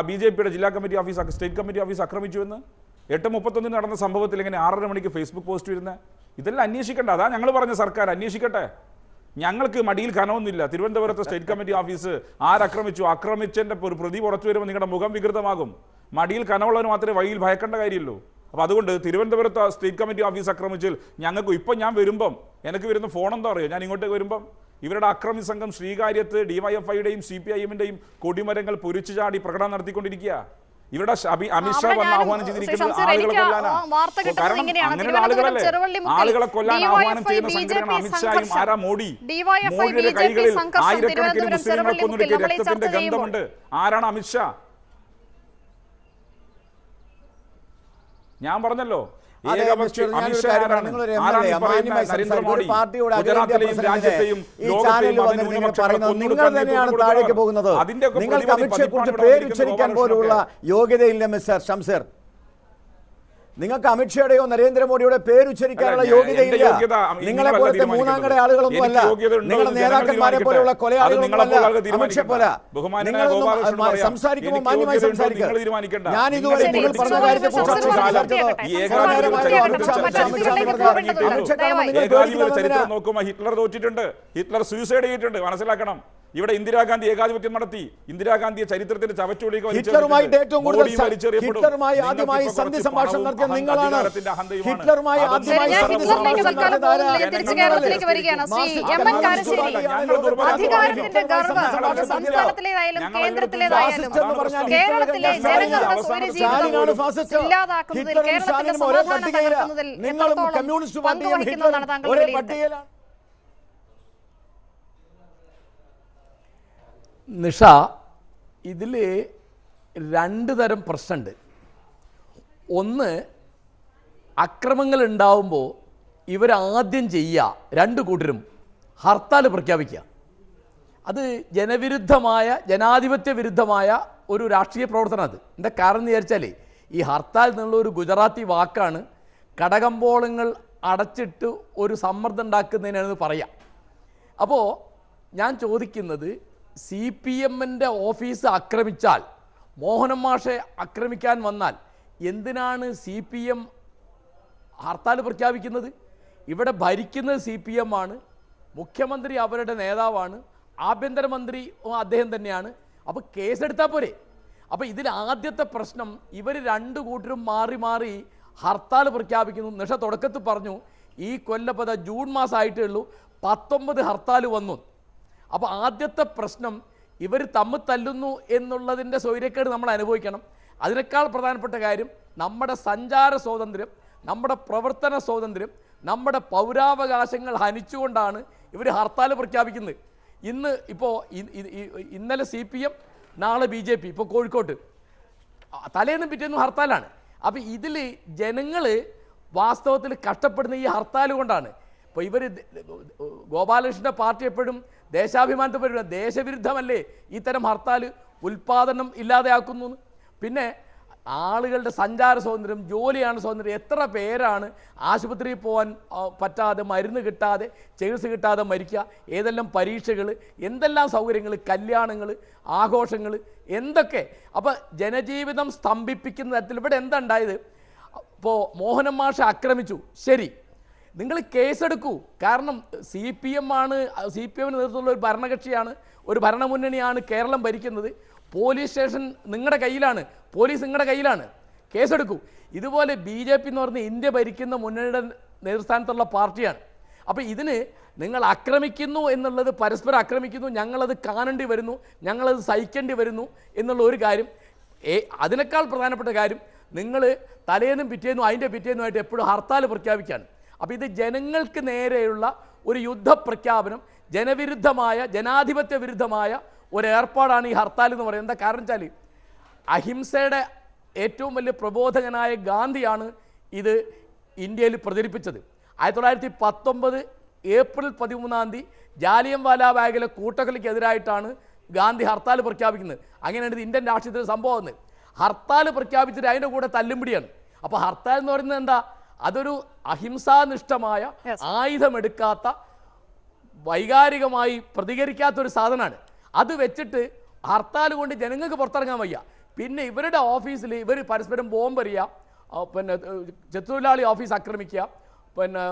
BJPയുടെ ജില്ലാ committee office, state committee office ആക്രമിച്ചു എന്ന്. 8:31 നടന്ന സംഭവത്തിൽ എങ്ങനെ 6:30 മണിക്ക് ഫേസ്ബുക്ക് പോസ്റ്റ് വരുന്നത്? ഇതെല്ലാം അന്വേഷിക്കണ്ട. അതാ ഞങ്ങൾ പറഞ്ഞ സർക്കാർ അന്വേഷിക്കട്ടെ. ഞങ്ങൾക്ക് മടിയിൽ കനമൊന്നുമില്ല. തിരുവനന്തപുരത്തെ സ്റ്റേറ്റ് കമ്മിറ്റി ഓഫീസ് ആക്രമിച്ചതിൻ്റെ ഒരു പ്രതി പുറത്തു വരുമ്പോൾ നിങ്ങളുടെ മുഖം വികൃതമാകും. മടിയിൽ കനമുള്ളവന് മാത്രമേ വഴിയിൽ ഭയക്കേണ്ട കാര്യമുള്ളൂ. അപ്പോൾ അതുകൊണ്ട് തിരുവനന്തപുരത്ത് സ്റ്റേറ്റ് കമ്മിറ്റി ഓഫീസ് ആക്രമിച്ചാൽ ഞങ്ങൾക്ക് ഇപ്പം ഞാൻ വരുമ്പം എനിക്ക് വരുന്ന ഫോൺ എന്താ പറയുക? ഞാൻ ഇങ്ങോട്ടേക്ക് വരുമ്പം ഇവരുടെ അക്രമി സംഘം ശ്രീകാര്യത്ത് DYFIയുടെയും CPIMന്റെയും കൊടിമരങ്ങൾ പൊരിച്ചു ചാടി പ്രകടനം നടത്തിക്കൊണ്ടിരിക്കുക. ഇവരുടെ അമിത്ഷാ വന്ന് ആഹ്വാനം ചെയ്തിരിക്കുന്നത് ആളുകളെ കൊല്ലാനാ. കാരണം അങ്ങനെയുള്ള ആളുകളല്ലേ ആളുകളെ കൊല്ലാൻ ആഹ്വാനം ചെയ്യുന്ന സംഘടന അമിത്ഷായും ആരാ? മോഡിയുടെ കൈകളിൽ ആയിരക്കണക്കിന് മുസ്ലിങ്ങളെ കൊന്നിട്ട് രക്തത്തിന്റെ ഗന്ധമുണ്ട്. ആരാണ് അമിത്ഷാ? ഞാൻ പറഞ്ഞല്ലോ, നിങ്ങൾ തന്നെയാണ് താഴേക്ക് പോകുന്നത്. നിങ്ങൾക്ക് അമിത്ഷയെ കുറിച്ച് പേരുച്ചരിക്കാൻ പോലുള്ള യോഗ്യതയില്ല മിസ്റ്റർ ഷംസീർ. നിങ്ങൾക്ക് അമിത്ഷയുടെയോ നരേന്ദ്രമോദിയുടെ പേരുച്ചരിക്കാനുള്ള യോഗ്യതയില്ല. നിങ്ങളെ പോലത്തെ മൂന്നാംകട ആളുകളൊന്നുമല്ല, നിങ്ങളുടെ നേതാക്കന്മാരെ പോലെയുള്ള കൊലയാളികളൊന്നുമല്ല അമിത്ഷയെ പോലെ. നിങ്ങൾ സംസാരിക്കുമ്പോൾ മാന്യമായി സംസാരിക്കുക. ഞാൻ ഇതുവരെ നിങ്ങൾ പറഞ്ഞ കാര്യത്തെ ഹിറ്റ്ലർ തോറ്റിട്ടുണ്ട്, ഹിറ്റ്ലർ സൂയിസൈഡ് ചെയ്തിട്ടുണ്ട്. മനസ്സിലാക്കണം. ഇവിടെ ഇന്ദിരാഗാന്ധി ഏകാധിപത്യം നടത്തി. ഇന്ദിരാഗാന്ധിയെ ചരിത്രത്തിന്റെ ചവറ്റുകൊടിക്ക് ഹിറ്റ്ലറുമായിട്ട് ഏറ്റവും കൂടുതൽ ഹിറ്റ്ലറുമായി ആദ്യമായി സന്ധി സംഭാഷണം നടത്തിയ നിങ്ങളാണ്. ഹിറ്റ്ലറുമായി ആദ്യമായി കേരളത്തിലേക്ക് വരികയാണ് ശ്രീ എം എൻ കാരശ്ശേരി. അധികാരത്തിന്റെ ഗർവ്വം സംസ്ഥാനത്തിലേതായാലും കേന്ദ്രത്തിലേതായാലും കേരളത്തിലെ ജനങ്ങളുടെ സ്വൈരജീവിതം ഇല്ലാതാക്കുന്നതിൽ, കേരളത്തിന്റെ സമാധാനം തകർക്കുന്നതിൽ എത്രത്തോളം പങ്കുവഹിക്കുന്നതാണ് താങ്കൾ വിലയിരുത്തുന്നത്? നിഷ, ഇതിൽ രണ്ട് തരം പ്രശ്നമുണ്ട്. ഒന്ന്, അക്രമങ്ങൾ ഉണ്ടാവുമ്പോൾ ഇവരാദ്യം ചെയ്യുക, രണ്ട് കൂട്ടരും ഹർത്താൽ പ്രഖ്യാപിക്കുക. അത് ജനവിരുദ്ധമായ, ജനാധിപത്യ വിരുദ്ധമായ ഒരു രാഷ്ട്രീയ പ്രവർത്തനം. അത് എന്താ കാരണം എന്ന് വിചാരിച്ചാൽ, ഈ ഹർത്താൽ എന്നുള്ള ഒരു ഗുജറാത്തി വാക്കാണ്. കടകമ്പോളങ്ങൾ അടച്ചിട്ട് ഒരു സമ്മർദ്ദം ഉണ്ടാക്കുന്നതിനാണ് പറയുക. അപ്പോൾ ഞാൻ ചോദിക്കുന്നത്, CPM-ൻ്റെ ഓഫീസ് ആക്രമിച്ചാൽ, മോഹനൻ മാഷെ ആക്രമിക്കാൻ വന്നാൽ എന്തിനാണ് CPM ഹർത്താൽ പ്രഖ്യാപിക്കുന്നത്? ഇവിടെ ഭരിക്കുന്നത് CPM ആണ്, മുഖ്യമന്ത്രി അവരുടെ നേതാവാണ്, ആഭ്യന്തരമന്ത്രി അദ്ദേഹം തന്നെയാണ്. അപ്പോൾ കേസെടുത്താൽ പോരെ? അപ്പോൾ ഇതിൽ ആദ്യത്തെ പ്രശ്നം, ഇവർ രണ്ട് കൂട്ടരും മാറി മാറി ഹർത്താൽ പ്രഖ്യാപിക്കുന്നു. നിഷ തുടക്കത്തിൽ പറഞ്ഞു, ഈ കൊല്ലപ്പത ജൂൺ മാസമായിട്ടേ ഉള്ളൂ 19 ഹർത്താൽ വന്നു. അപ്പോൾ ആദ്യത്തെ പ്രശ്നം, ഇവർ തമ്മിൽ തല്ലുന്നു എന്നുള്ളതിൻ്റെ സ്വൈര്യക്കേട് നമ്മൾ അനുഭവിക്കണം. അതിനേക്കാൾ പ്രധാനപ്പെട്ട കാര്യം, നമ്മുടെ സഞ്ചാര സ്വാതന്ത്ര്യം, നമ്മുടെ പ്രവർത്തന സ്വാതന്ത്ര്യം, നമ്മുടെ പൗരാവകാശങ്ങൾ ഹനിച്ചുകൊണ്ടാണ് ഇവർ ഹർത്താൽ പ്രഖ്യാപിക്കുന്നത്. ഇന്നലെ CPM, നാളെ BJP, ഇപ്പോൾ കോഴിക്കോട്ട് തലേന്നും പിറ്റേന്നും ഹർത്താലാണ്. അപ്പോൾ ഇതിൽ ജനങ്ങൾ വാസ്തവത്തിൽ കഷ്ടപ്പെടുന്ന ഈ ഹർത്താൽ കൊണ്ടാണ്. ഇപ്പോൾ ഇവർ ഗോപാലകൃഷ്ണൻ്റെ പാർട്ടി എപ്പോഴും ദേശാഭിമാനത്തെ പറ്റി, ദേശവിരുദ്ധമല്ലേ ഇത്തരം ഹർത്താൽ, ഉൽപ്പാദനം ഇല്ലാതെയാക്കുന്നു. പിന്നെ ആളുകളുടെ സഞ്ചാര സ്വാതന്ത്ര്യം, ജോലിയാണ് സ്വാതന്ത്ര്യം. എത്ര പേരാണ് ആശുപത്രിയിൽ പോകാൻ പറ്റാതെ, മരുന്ന് കിട്ടാതെ, ചികിത്സ കിട്ടാതെ മരിക്കുക? ഏതെല്ലാം പരീക്ഷകൾ, എന്തെല്ലാം സൗകര്യങ്ങൾ, കല്യാണങ്ങൾ, ആഘോഷങ്ങൾ, എന്തൊക്കെ. അപ്പോൾ ജനജീവിതം സ്തംഭിപ്പിക്കുന്ന തരത്തിൽ ഇവിടെ എന്താ ഉണ്ടായത്? ഇപ്പോൾ മോഹനൻ മാഷെ ആക്രമിച്ചു, ശരി, നിങ്ങൾ കേസെടുക്കൂ. കാരണം CPM ആണ്, CPM-ന് നേതൃത്വമുള്ള ഒരു ഭരണകക്ഷിയാണ്, ഒരു ഭരണമുന്നണിയാണ് കേരളം ഭരിക്കുന്നത്. പോലീസ് സ്റ്റേഷൻ നിങ്ങളുടെ കയ്യിലാണ്, പോലീസ് നിങ്ങളുടെ കയ്യിലാണ്, കേസെടുക്കൂ. ഇതുപോലെ BJP എന്ന് പറഞ്ഞ ഇന്ത്യ ഭരിക്കുന്ന മുന്നണിയുടെ നേതൃസ്ഥാനത്തുള്ള പാർട്ടിയാണ്. അപ്പോൾ ഇതിന് നിങ്ങൾ ആക്രമിക്കുന്നു എന്നുള്ളത്, പരസ്പരം ആക്രമിക്കുന്നു, ഞങ്ങളത് കാണേണ്ടി വരുന്നു, ഞങ്ങളത് സഹിക്കേണ്ടി വരുന്നു എന്നുള്ള ഒരു കാര്യം. അതിനേക്കാൾ പ്രധാനപ്പെട്ട കാര്യം, നിങ്ങൾ തലേന്നും പിറ്റേന്നും അതിൻ്റെ പിറ്റേന്നുമായിട്ട് എപ്പോഴും ഹർത്താൽ പ്രഖ്യാപിക്കുകയാണ്. അപ്പോൾ ഇത് ജനങ്ങൾക്ക് നേരെയുള്ള ഒരു യുദ്ധപ്രഖ്യാപനം, ജനവിരുദ്ധമായ, ജനാധിപത്യ വിരുദ്ധമായ ഒരു ഏർപ്പാടാണ് ഈ ഹർത്താൽ എന്ന് പറയുന്നത്. എന്താ കാരണം വെച്ചാൽ, അഹിംസയുടെ ഏറ്റവും വലിയ പ്രബോധകനായ ഗാന്ധിയാണ് ഇത് ഇന്ത്യയിൽ പ്രചരിപ്പിച്ചത്. 1919 ഏപ്രിൽ 13 ജാലിയൻവാലാ ബാഗിലെ കൂട്ടക്കൊലയ്ക്കെതിരായിട്ടാണ് ഗാന്ധി ഹർത്താൽ പ്രഖ്യാപിക്കുന്നത്. അങ്ങനെയാണ് ഇത് ഇന്ത്യൻ രാഷ്ട്രീയത്തിൽ സംഭവം. ഹർത്താൽ പ്രഖ്യാപിച്ചിട്ട് അതിൻ്റെ കൂടെ തല്ലുംപിടിയാണ്. അപ്പോൾ ഹർത്താൽ എന്ന് പറയുന്നത് എന്താ? അതൊരു അഹിംസാനിഷ്ഠമായ, ആയുധമെടുക്കാത്ത, വൈകാരികമായി പ്രതികരിക്കാത്തൊരു സാധനമാണ്. അത് വെച്ചിട്ട് ഹർത്താൽ കൊണ്ട് ജനങ്ങൾക്ക് പുറത്തിറങ്ങാൻ വയ്യ. പിന്നെ ഇവരുടെ ഓഫീസിൽ ഇവർ പരസ്പരം ബോംബെറിയുക, പിന്നെ ചെത്തൊഴിലാളി ഓഫീസ് ആക്രമിക്കുക, പിന്നെ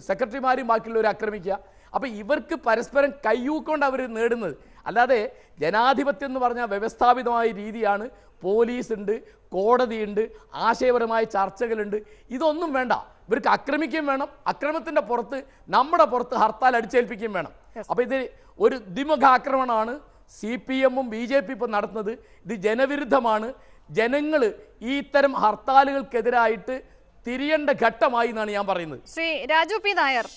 സെക്രട്ടറിമാരെയും ബാക്കിയുള്ളവർ ആക്രമിക്കുക. അപ്പോൾ ഇവർക്ക് പരസ്പരം കയ്യൂക്കൊണ്ട് അവർ നേടുന്നത്. അല്ലാതെ ജനാധിപത്യം എന്ന് പറഞ്ഞാൽ വ്യവസ്ഥാപിതമായ രീതിയാണ്. പോലീസുണ്ട്, കോടതിയുണ്ട്, ആശയപരമായ ചർച്ചകളുണ്ട്. ഇതൊന്നും വേണ്ട. ഇവർക്ക് ആക്രമിക്കുകയും വേണം, അക്രമത്തിൻ്റെ പുറത്ത്, നമ്മുടെ പുറത്ത് ഹർത്താൽ അടിച്ചേൽപ്പിക്കുകയും വേണം. അപ്പോൾ ഇത് ഒരു ദ്വിമുഖ ആക്രമണമാണ് CPM-ഉം BJP ഇപ്പോൾ നടത്തുന്നത്. ഇത് ജനവിരുദ്ധമാണ്. ജനങ്ങൾ ഈ ഇത്തരം ഹർത്താലുകൾക്കെതിരായിട്ട് തിരിയേണ്ട ഘട്ടമായി എന്നാണ് ഞാൻ പറയുന്നത്. ശ്രീ രാജു P. നായർ,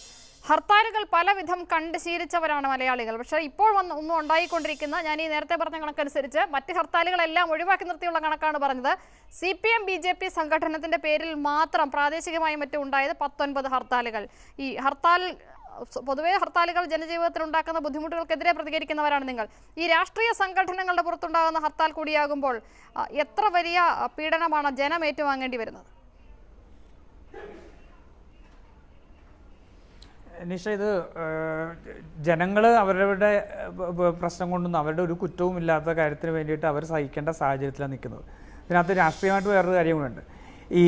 ഹർത്താലുകൾ പലവിധം കണ്ട് ശീലിച്ചവരാണ് മലയാളികൾ. പക്ഷേ ഇപ്പോൾ ഒന്നും ഉണ്ടായിക്കൊണ്ടിരിക്കുന്ന, ഞാൻ ഈ നേരത്തെ പറഞ്ഞ കണക്കനുസരിച്ച് മറ്റ് ഹർത്താലുകളെല്ലാം ഒഴിവാക്കി നിർത്തിയുള്ള കണക്കാണ് പറഞ്ഞത്. CPM BJP സംഘടനത്തിന്റെ പേരിൽ മാത്രം പ്രാദേശികമായി മറ്റും ഉണ്ടായത് 19 ഹർത്താലുകൾ. ഈ പൊതുവെ ഹർത്താലുകൾ ജനജീവിതത്തിൽ ഉണ്ടാക്കുന്ന ബുദ്ധിമുട്ടുകൾക്കെതിരെ പ്രതികരിക്കുന്നവരാണ് നിങ്ങൾ. ഈ രാഷ്ട്രീയ സംഘടനകളുടെ പുറത്തുണ്ടാകുന്ന ഹർത്താൽ കൂടിയാകുമ്പോൾ എത്ര വലിയ പീഡനമാണ് ജനം ഏറ്റുവാങ്ങേണ്ടി വരുന്നത്? നിഷ, ഇത് ജനങ്ങൾ അവരുടെ പ്രശ്നം കൊണ്ടൊന്നും അവരുടെ ഒരു കുറ്റവും ഇല്ലാത്ത കാര്യത്തിന് വേണ്ടിയിട്ട് അവർ സഹിക്കേണ്ട സാഹചര്യത്തിലാണ് നിൽക്കുന്നത്. ഇതിനകത്ത് രാഷ്ട്രീയമായിട്ട് വേറൊരു കാര്യം കൂടെ ഉണ്ട്. ഈ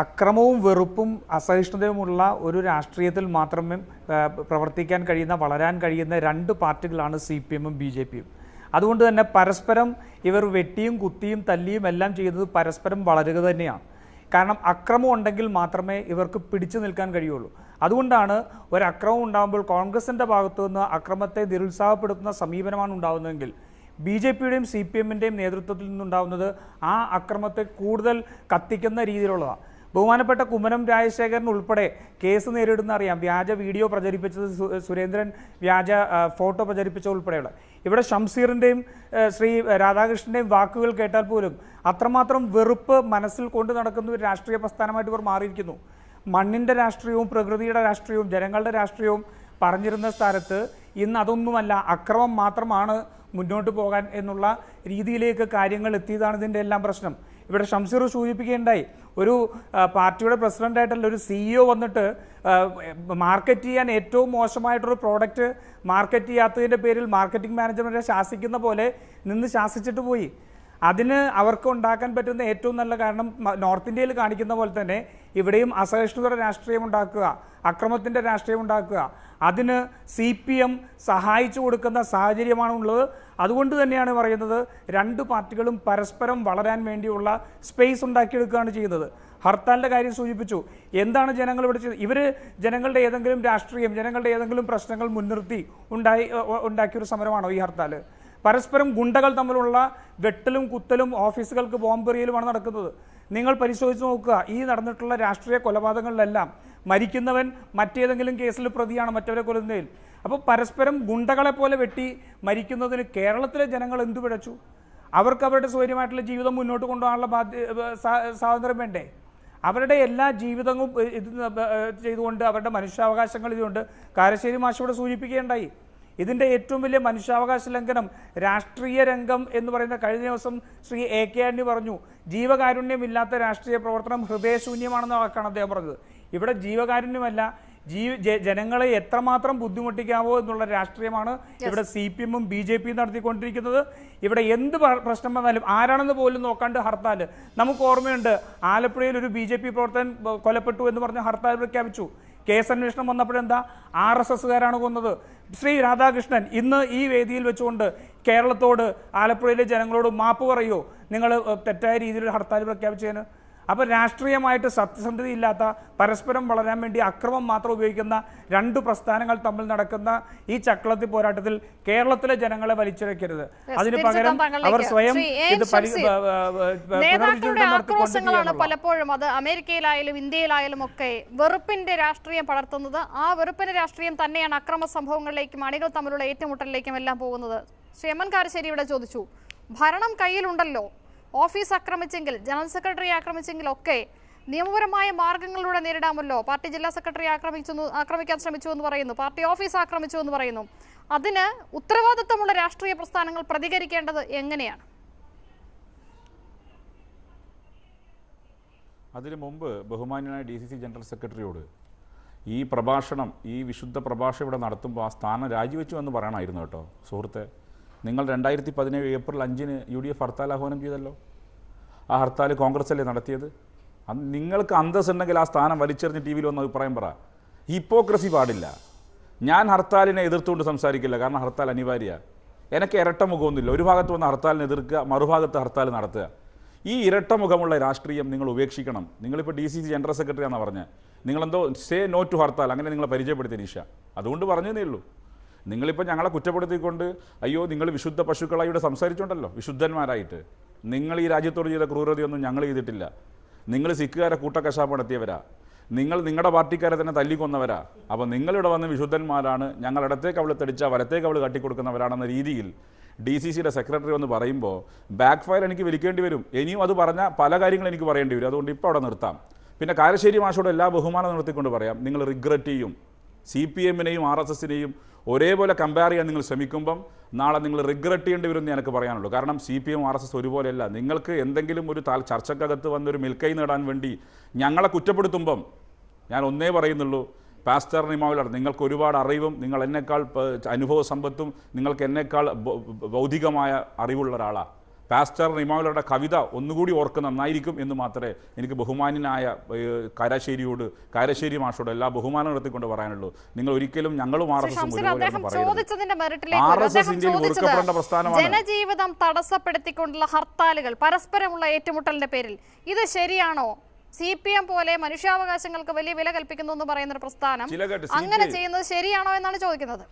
അക്രമവും വെറുപ്പും അസഹിഷ്ണുതയുമുള്ള ഒരു രാഷ്ട്രീയത്തിൽ മാത്രമേ പ്രവർത്തിക്കാൻ കഴിയുന്ന, വളരാൻ കഴിയുന്ന രണ്ട് പാർട്ടികളാണ് CPM-ഉം BJP-യും. അതുകൊണ്ട് തന്നെ പരസ്പരം ഇവർ വെട്ടിയും കുത്തിയും തല്ലിയും എല്ലാം ചെയ്യുന്നത് പരസ്പരം വളരുക തന്നെയാണ്. കാരണം അക്രമം ഉണ്ടെങ്കിൽ മാത്രമേ ഇവർക്ക് പിടിച്ചു നിൽക്കാൻ കഴിയുള്ളൂ. അതുകൊണ്ടാണ് ഒരക്രമം ഉണ്ടാകുമ്പോൾ കോൺഗ്രസിൻ്റെ ഭാഗത്തു നിന്ന് അക്രമത്തെ നിരുത്സാഹപ്പെടുത്തുന്ന സമീപനമാണ് ഉണ്ടാകുന്നതെങ്കിൽ BJP-യുടെയും CPM-ൻ്റെയും നേതൃത്വത്തിൽ നിന്നുണ്ടാകുന്നത് ആ അക്രമത്തെ കൂടുതൽ കത്തിക്കുന്ന രീതിയിലുള്ളതാണ്. ബഹുമാനപ്പെട്ട കുമ്മനം രാജശേഖരൻ ഉൾപ്പെടെ കേസ് നേരിടുന്ന അറിയാം. വ്യാജ വീഡിയോ പ്രചരിപ്പിച്ചത്, സുരേന്ദ്രൻ വ്യാജ ഫോട്ടോ പ്രചരിപ്പിച്ച ഉൾപ്പെടെയുള്ള. ഇവിടെ ഷംസീറിൻ്റെയും ശ്രീ രാധാകൃഷ്ണൻ്റെയും വാക്കുകൾ കേട്ടാൽ പോലും അത്രമാത്രം വെറുപ്പ് മനസ്സിൽ കൊണ്ട് നടക്കുന്ന ഒരു രാഷ്ട്രീയ പ്രസ്ഥാനമായിട്ട് ഇവർ മാറിയിരിക്കുന്നു. മണ്ണിൻ്റെ രാഷ്ട്രീയവും പ്രകൃതിയുടെ രാഷ്ട്രീയവും ജനങ്ങളുടെ രാഷ്ട്രീയവും പറഞ്ഞിരുന്ന സ്ഥാനത്ത് ഇന്ന് അതൊന്നുമല്ല, അക്രമം മാത്രമാണ് മുന്നോട്ട് പോകാൻ എന്നുള്ള രീതിയിലേക്ക് കാര്യങ്ങൾ എത്തിയതാണ് ഇതിൻ്റെ എല്ലാം പ്രശ്നം. ഇവിടെ ഷംസീർ സൂചിപ്പിക്കുകയുണ്ടായി, ഒരു പാർട്ടിയുടെ പ്രസിഡൻ്റായിട്ടുള്ള ഒരു CEO വന്നിട്ട് മാർക്കറ്റ് ചെയ്യാൻ ഏറ്റവും മോശമായിട്ടൊരു പ്രോഡക്റ്റ് മാർക്കറ്റ് ചെയ്യാത്തതിൻ്റെ പേരിൽ മാർക്കറ്റിംഗ് മാനേജ്മെൻറ്റിനെ ശാസിക്കുന്ന പോലെ നിന്ന് ശാസിച്ചിട്ട് പോയി. അതിന് അവർക്ക് ഉണ്ടാക്കാൻ പറ്റുന്ന ഏറ്റവും നല്ല കാരണം നോർത്ത് ഇന്ത്യയിൽ കാണിക്കുന്ന പോലെ തന്നെ ഇവിടെയും അസഹിഷ്ണുതയുടെ രാഷ്ട്രീയം ഉണ്ടാക്കുക, അക്രമത്തിൻ്റെ രാഷ്ട്രീയം ഉണ്ടാക്കുക. അതിന് CPM സഹായിച്ചു കൊടുക്കുന്ന സാഹചര്യമാണുള്ളത്. അതുകൊണ്ട് തന്നെയാണ് പറയുന്നത് രണ്ട് പാർട്ടികളും പരസ്പരം വളരാൻ വേണ്ടിയുള്ള സ്പേസ് ഉണ്ടാക്കിയെടുക്കുകയാണ് ചെയ്യുന്നത്. ഹർത്താലിൻ്റെ കാര്യം സൂചിപ്പിച്ചു. എന്താണ് ജനങ്ങൾ ഇവിടെ ചെയ്തത്? ഇവർ ജനങ്ങളുടെ ഏതെങ്കിലും രാഷ്ട്രീയം, ജനങ്ങളുടെ ഏതെങ്കിലും പ്രശ്നങ്ങൾ മുൻനിർത്തി ഉണ്ടാക്കിയൊരു സമരമാണോ ഈ ഹർത്താൽ? പരസ്പരം ഗുണ്ടകൾ തമ്മിലുള്ള വെട്ടലും കുത്തലും ഓഫീസുകൾക്ക് ബോംബെറിയലുമാണ് നടക്കുന്നത്. നിങ്ങൾ പരിശോധിച്ച് നോക്കുക, ഈ നടന്നിട്ടുള്ള രാഷ്ട്രീയ കൊലപാതകങ്ങളിലെല്ലാം മരിക്കുന്നവൻ മറ്റേതെങ്കിലും കേസിൽ പ്രതിയാണ് മറ്റവരെ കൊല്ലുന്നതിൽ. അപ്പോൾ പരസ്പരം ഗുണ്ടകളെ പോലെ വെട്ടി മരിക്കുന്നതിന് കേരളത്തിലെ ജനങ്ങൾ എന്തു പിഴച്ചു? അവർക്ക് അവരുടെ സ്വൈര്യമായിട്ടുള്ള ജീവിതം മുന്നോട്ട് കൊണ്ടുപോകാനുള്ള സ്വാതന്ത്ര്യം വേണ്ടേ? അവരുടെ എല്ലാ ജീവിതവും ഇത് ചെയ്തുകൊണ്ട് അവരുടെ മനുഷ്യാവകാശങ്ങൾ ഇതുകൊണ്ട് കാരശ്ശേരി മാഷോട് സൂചിപ്പിക്കുകയുണ്ടായി. ഇതിൻ്റെ ഏറ്റവും വലിയ മനുഷ്യാവകാശ ലംഘനം രാഷ്ട്രീയ രംഗം എന്ന് പറയുന്ന കഴിഞ്ഞ ദിവസം ശ്രീ AK ആന്റണി പറഞ്ഞു, ജീവകാരുണ്യമില്ലാത്ത രാഷ്ട്രീയ പ്രവർത്തനം ഹൃദയശൂന്യമാണെന്ന വാക്കാണ് അദ്ദേഹം പറഞ്ഞത്. ഇവിടെ ജീവകാരുണ്യമല്ല, ജനങ്ങളെ എത്രമാത്രം ബുദ്ധിമുട്ടിക്കാവോ എന്നുള്ള രാഷ്ട്രീയമാണ് ഇവിടെ CPM-ഉം BJP-യും നടത്തിക്കൊണ്ടിരിക്കുന്നത്. ഇവിടെ എന്ത് പ്രശ്നം വന്നാലും ആരാണെന്ന് പോലും നോക്കാണ്ട് ഹർത്താൽ. നമുക്ക് ഓർമ്മയുണ്ട്, ആലപ്പുഴയിൽ ഒരു BJP പ്രവർത്തകൻ കൊലപ്പെട്ടു എന്ന് പറഞ്ഞ് ഹർത്താൽ പ്രഖ്യാപിച്ചു. കേസ് അന്വേഷണം വന്നപ്പോഴെന്താ, RSSകാരാണ് കൊന്നത്. ശ്രീ രാധാകൃഷ്ണൻ ഇന്ന് ഈ വേദിയിൽ വെച്ചുകൊണ്ട് കേരളത്തോട്, ആലപ്പുഴയിലെ ജനങ്ങളോട് മാപ്പ് പറയുമോ നിങ്ങൾ തെറ്റായ രീതിയിൽ ഹർത്താൽ പ്രഖ്യാപിച്ചതിന്? അപ്പോൾ രാഷ്ട്രീയമായിട്ട് സത്യസന്ധത ഇല്ലാത്ത, പരസ്പരം വളരാൻ വേണ്ടി അക്രമം മാത്രം ഉപയോഗിക്കുന്ന രണ്ട് പ്രസ്ഥാനങ്ങൾ തമ്മിൽ നടക്കുന്ന ഈ ചക്രവർത്തി പോരാട്ടത്തിൽ കേരളത്തിലെ ജനങ്ങളെ വലിച്ചിഴക്കരുത്. അതിന് പകരം അവർ സ്വയം നേതാക്കളുടെ ആക്രോശങ്ങളാണ് പലപ്പോഴും അത് അമേരിക്കയിലായാലും ഇന്ത്യയിലായാലും ഒക്കെ വെറുപ്പിന്റെ രാഷ്ട്രീയം പടർത്തുന്നത്. ആ വെറുപ്പിന്റെ രാഷ്ട്രീയം തന്നെയാണ് അക്രമ സംഭവങ്ങളിലേക്കും അണികൾ തമ്മിലുള്ള ഏറ്റുമുട്ടലിലേക്കും എല്ലാം പോകുന്നത്. ശ്രീ എം എൻ കാരശ്ശേരി ഇവിടെ ചോദിച്ചു, ഭരണം കയ്യിലുണ്ടല്ലോ, ഓഫീസ് ആക്രമിച്ചെങ്കിൽ, ജനറൽ സെക്രട്ടറി ആക്രമിച്ചെങ്കിൽ ഒക്കെ നിയമപരമായ മാർഗങ്ങളിലൂടെ നേരിടാമല്ലോ. പാർട്ടി ജില്ലാ സെക്രട്ടറി ആക്രമിക്കാൻ ശ്രമിച്ചു എന്ന് പറയുന്നു, പാർട്ടി ഓഫീസ് ആക്രമിച്ചു എന്ന് പറയുന്നു. അതിന് ഉത്തരവാദിത്തമുള്ള രാഷ്ട്രീയ പ്രസ്ഥാനങ്ങൾ പ്രതികരിക്കേണ്ടത് എങ്ങനെയാണ്? അതിനു മുമ്പ് ബഹുമാന്യനായ DCC ജനറൽ സെക്രട്ടറിയോട് ഈ പ്രഭാഷണം, ഈ വിശുദ്ധ പ്രഭാഷണം ഇവിടെ നടത്തുമ്പോൾ ആ സ്ഥാനം രാജിവെച്ചു എന്ന് പറയണമായിരുന്നു കേട്ടോ സുഹൃത്തെ. നിങ്ങൾ 2017 ഏപ്രിൽ 5-ന് UDF ഹർത്താൽ ആഹ്വാനം ചെയ്തല്ലോ. ആ ഹർത്താൽ കോൺഗ്രസ് അല്ലേ നടത്തിയത്? നിങ്ങൾക്ക് അന്തസ്സുണ്ടെങ്കിൽ ആ സ്ഥാനം വലിച്ചെറിഞ്ഞ് TV യിൽ വന്ന് അഭിപ്രായം പറ. ഹിപ്പോക്രസി പാടില്ല. ഞാൻ ഹർത്താലിനെ എതിർത്തുകൊണ്ട് സംസാരിക്കില്ല, കാരണം ഹർത്താൽ അനിവാര്യമാണ്. എനിക്ക് ഇരട്ട മുഖമൊന്നുമില്ല. ഒരു ഭാഗത്ത് വന്ന് ഹർത്താലിനെ എതിർക്കുക, മറുഭാഗത്ത് ഹർത്താൽ നടത്തുക. ഈ ഇരട്ട മുഖമുള്ള രാഷ്ട്രീയം നിങ്ങൾ ഉപേക്ഷിക്കണം. നിങ്ങളിപ്പോൾ DCC ജനറൽ സെക്രട്ടറി ആണെന്ന് പറഞ്ഞത്. നിങ്ങളെന്തോ സേ നോ ടു ഹർത്താൽ അങ്ങനെ നിങ്ങളെ പരിചയപ്പെടുത്തിയ നിഷ, അതുകൊണ്ട് പറഞ്ഞതേ ഉള്ളൂ. നിങ്ങളിപ്പോൾ ഞങ്ങളെ കുറ്റപ്പെടുത്തിക്കൊണ്ട് അയ്യോ നിങ്ങൾ വിശുദ്ധ പശുക്കളായി ഇവിടെ സംസാരിച്ചുകൊണ്ടല്ലോ, വിശുദ്ധന്മാരായിട്ട്. നിങ്ങൾ ഈ രാജ്യത്തോട് ചെയ്ത ക്രൂരതയൊന്നും ഞങ്ങൾ ചെയ്തിട്ടില്ല. നിങ്ങൾ സിഖുകാരെ കൂട്ടക്കശാപ്പ് നടത്തിയവരാ, നിങ്ങൾ നിങ്ങളുടെ പാർട്ടിക്കാരെ തന്നെ തല്ലിക്കൊന്നവരാ. അപ്പോൾ നിങ്ങളിവിടെ വന്ന് വിശുദ്ധന്മാരാണ്, ഞങ്ങൾ ഇടത്തേക്ക് അവൾ തെടിച്ചാൽ വലത്തേക്ക് അവൾ കട്ടിക്കൊടുക്കുന്നവരാണെന്ന രീതിയിൽ DCCയുടെ സെക്രട്ടറി എന്ന് പറയുമ്പോൾ ബാക്ക് ഫയർ എനിക്ക് വലിക്കേണ്ടി വരും. ഇനിയും അത് പറഞ്ഞാൽ പല കാര്യങ്ങളും എനിക്ക് പറയേണ്ടി വരും. അതുകൊണ്ട് ഇപ്പോൾ അവിടെ നിർത്താം. പിന്നെ കാരശ്ശേരി മാഷോട് എല്ലാ ബഹുമാനം നിർത്തിക്കൊണ്ട് പറയാം, നിങ്ങൾ റിഗ്രറ്റ് ചെയ്യും. CPM-നെയും RSSനെയും ഒരേപോലെ കമ്പയർ ചെയ്യാൻ നിങ്ങൾ ശ്രമിക്കുമ്പം നാളെ നിങ്ങൾ റിഗ്രറ്റ് ചെയ്യേണ്ടി വരും എന്ന് എനിക്ക് പറയാനുള്ളൂ. കാരണം CPM RSS ഒരുപോലെയല്ല. നിങ്ങൾക്ക് എന്തെങ്കിലും ഒരു ചർച്ചക്കകത്ത് വന്നൊരു മിൽക്കൈ നേടാൻ വേണ്ടി ഞങ്ങളെ കുറ്റപ്പെടുത്തുമ്പം ഞാൻ ഒന്നേ പറയുന്നുള്ളൂ, പാസ്റ്റർ നിമാവിലർ, നിങ്ങൾക്ക് ഒരുപാട് അറിവും, നിങ്ങൾ എന്നെക്കാൾ അനുഭവ സമ്പത്തും, നിങ്ങൾക്ക് എന്നെക്കാൾ ഭൗതികമായ അറിവുള്ള ഒരാളാണ്. പാസ്റ്റർ ഇമാമുലയുടെ കവിത ഒന്നുകൂടി ഓർക്കുന്ന നന്നായിരിക്കും എന്ന് മാത്രമേ എനിക്ക് ബഹുമാന്യനായ കാരശ്ശേരി മാഷോട് എല്ലാ ബഹുമാനം നടത്തിക്കൊണ്ട് പറയാനുള്ളൂ. നിങ്ങൾ ഒരിക്കലും ഞങ്ങളും ജനജീവിതം തടസ്സപ്പെടുത്തിക്കൊണ്ടുള്ള ഹർത്താലുകൾ, പരസ്പരമുള്ള ഏറ്റുമുട്ടലിന്റെ പേരിൽ ഇത് ശരിയാണോ? CPM പോലെ മനുഷ്യാവകാശങ്ങൾക്ക് വലിയ വില കൽപ്പിക്കുന്നു എന്ന് പറയുന്ന ഒരു പ്രസ്ഥാനം അങ്ങനെ ചെയ്യുന്നത് ശരിയാണോ എന്നാണ് ചോദിക്കുന്നത്.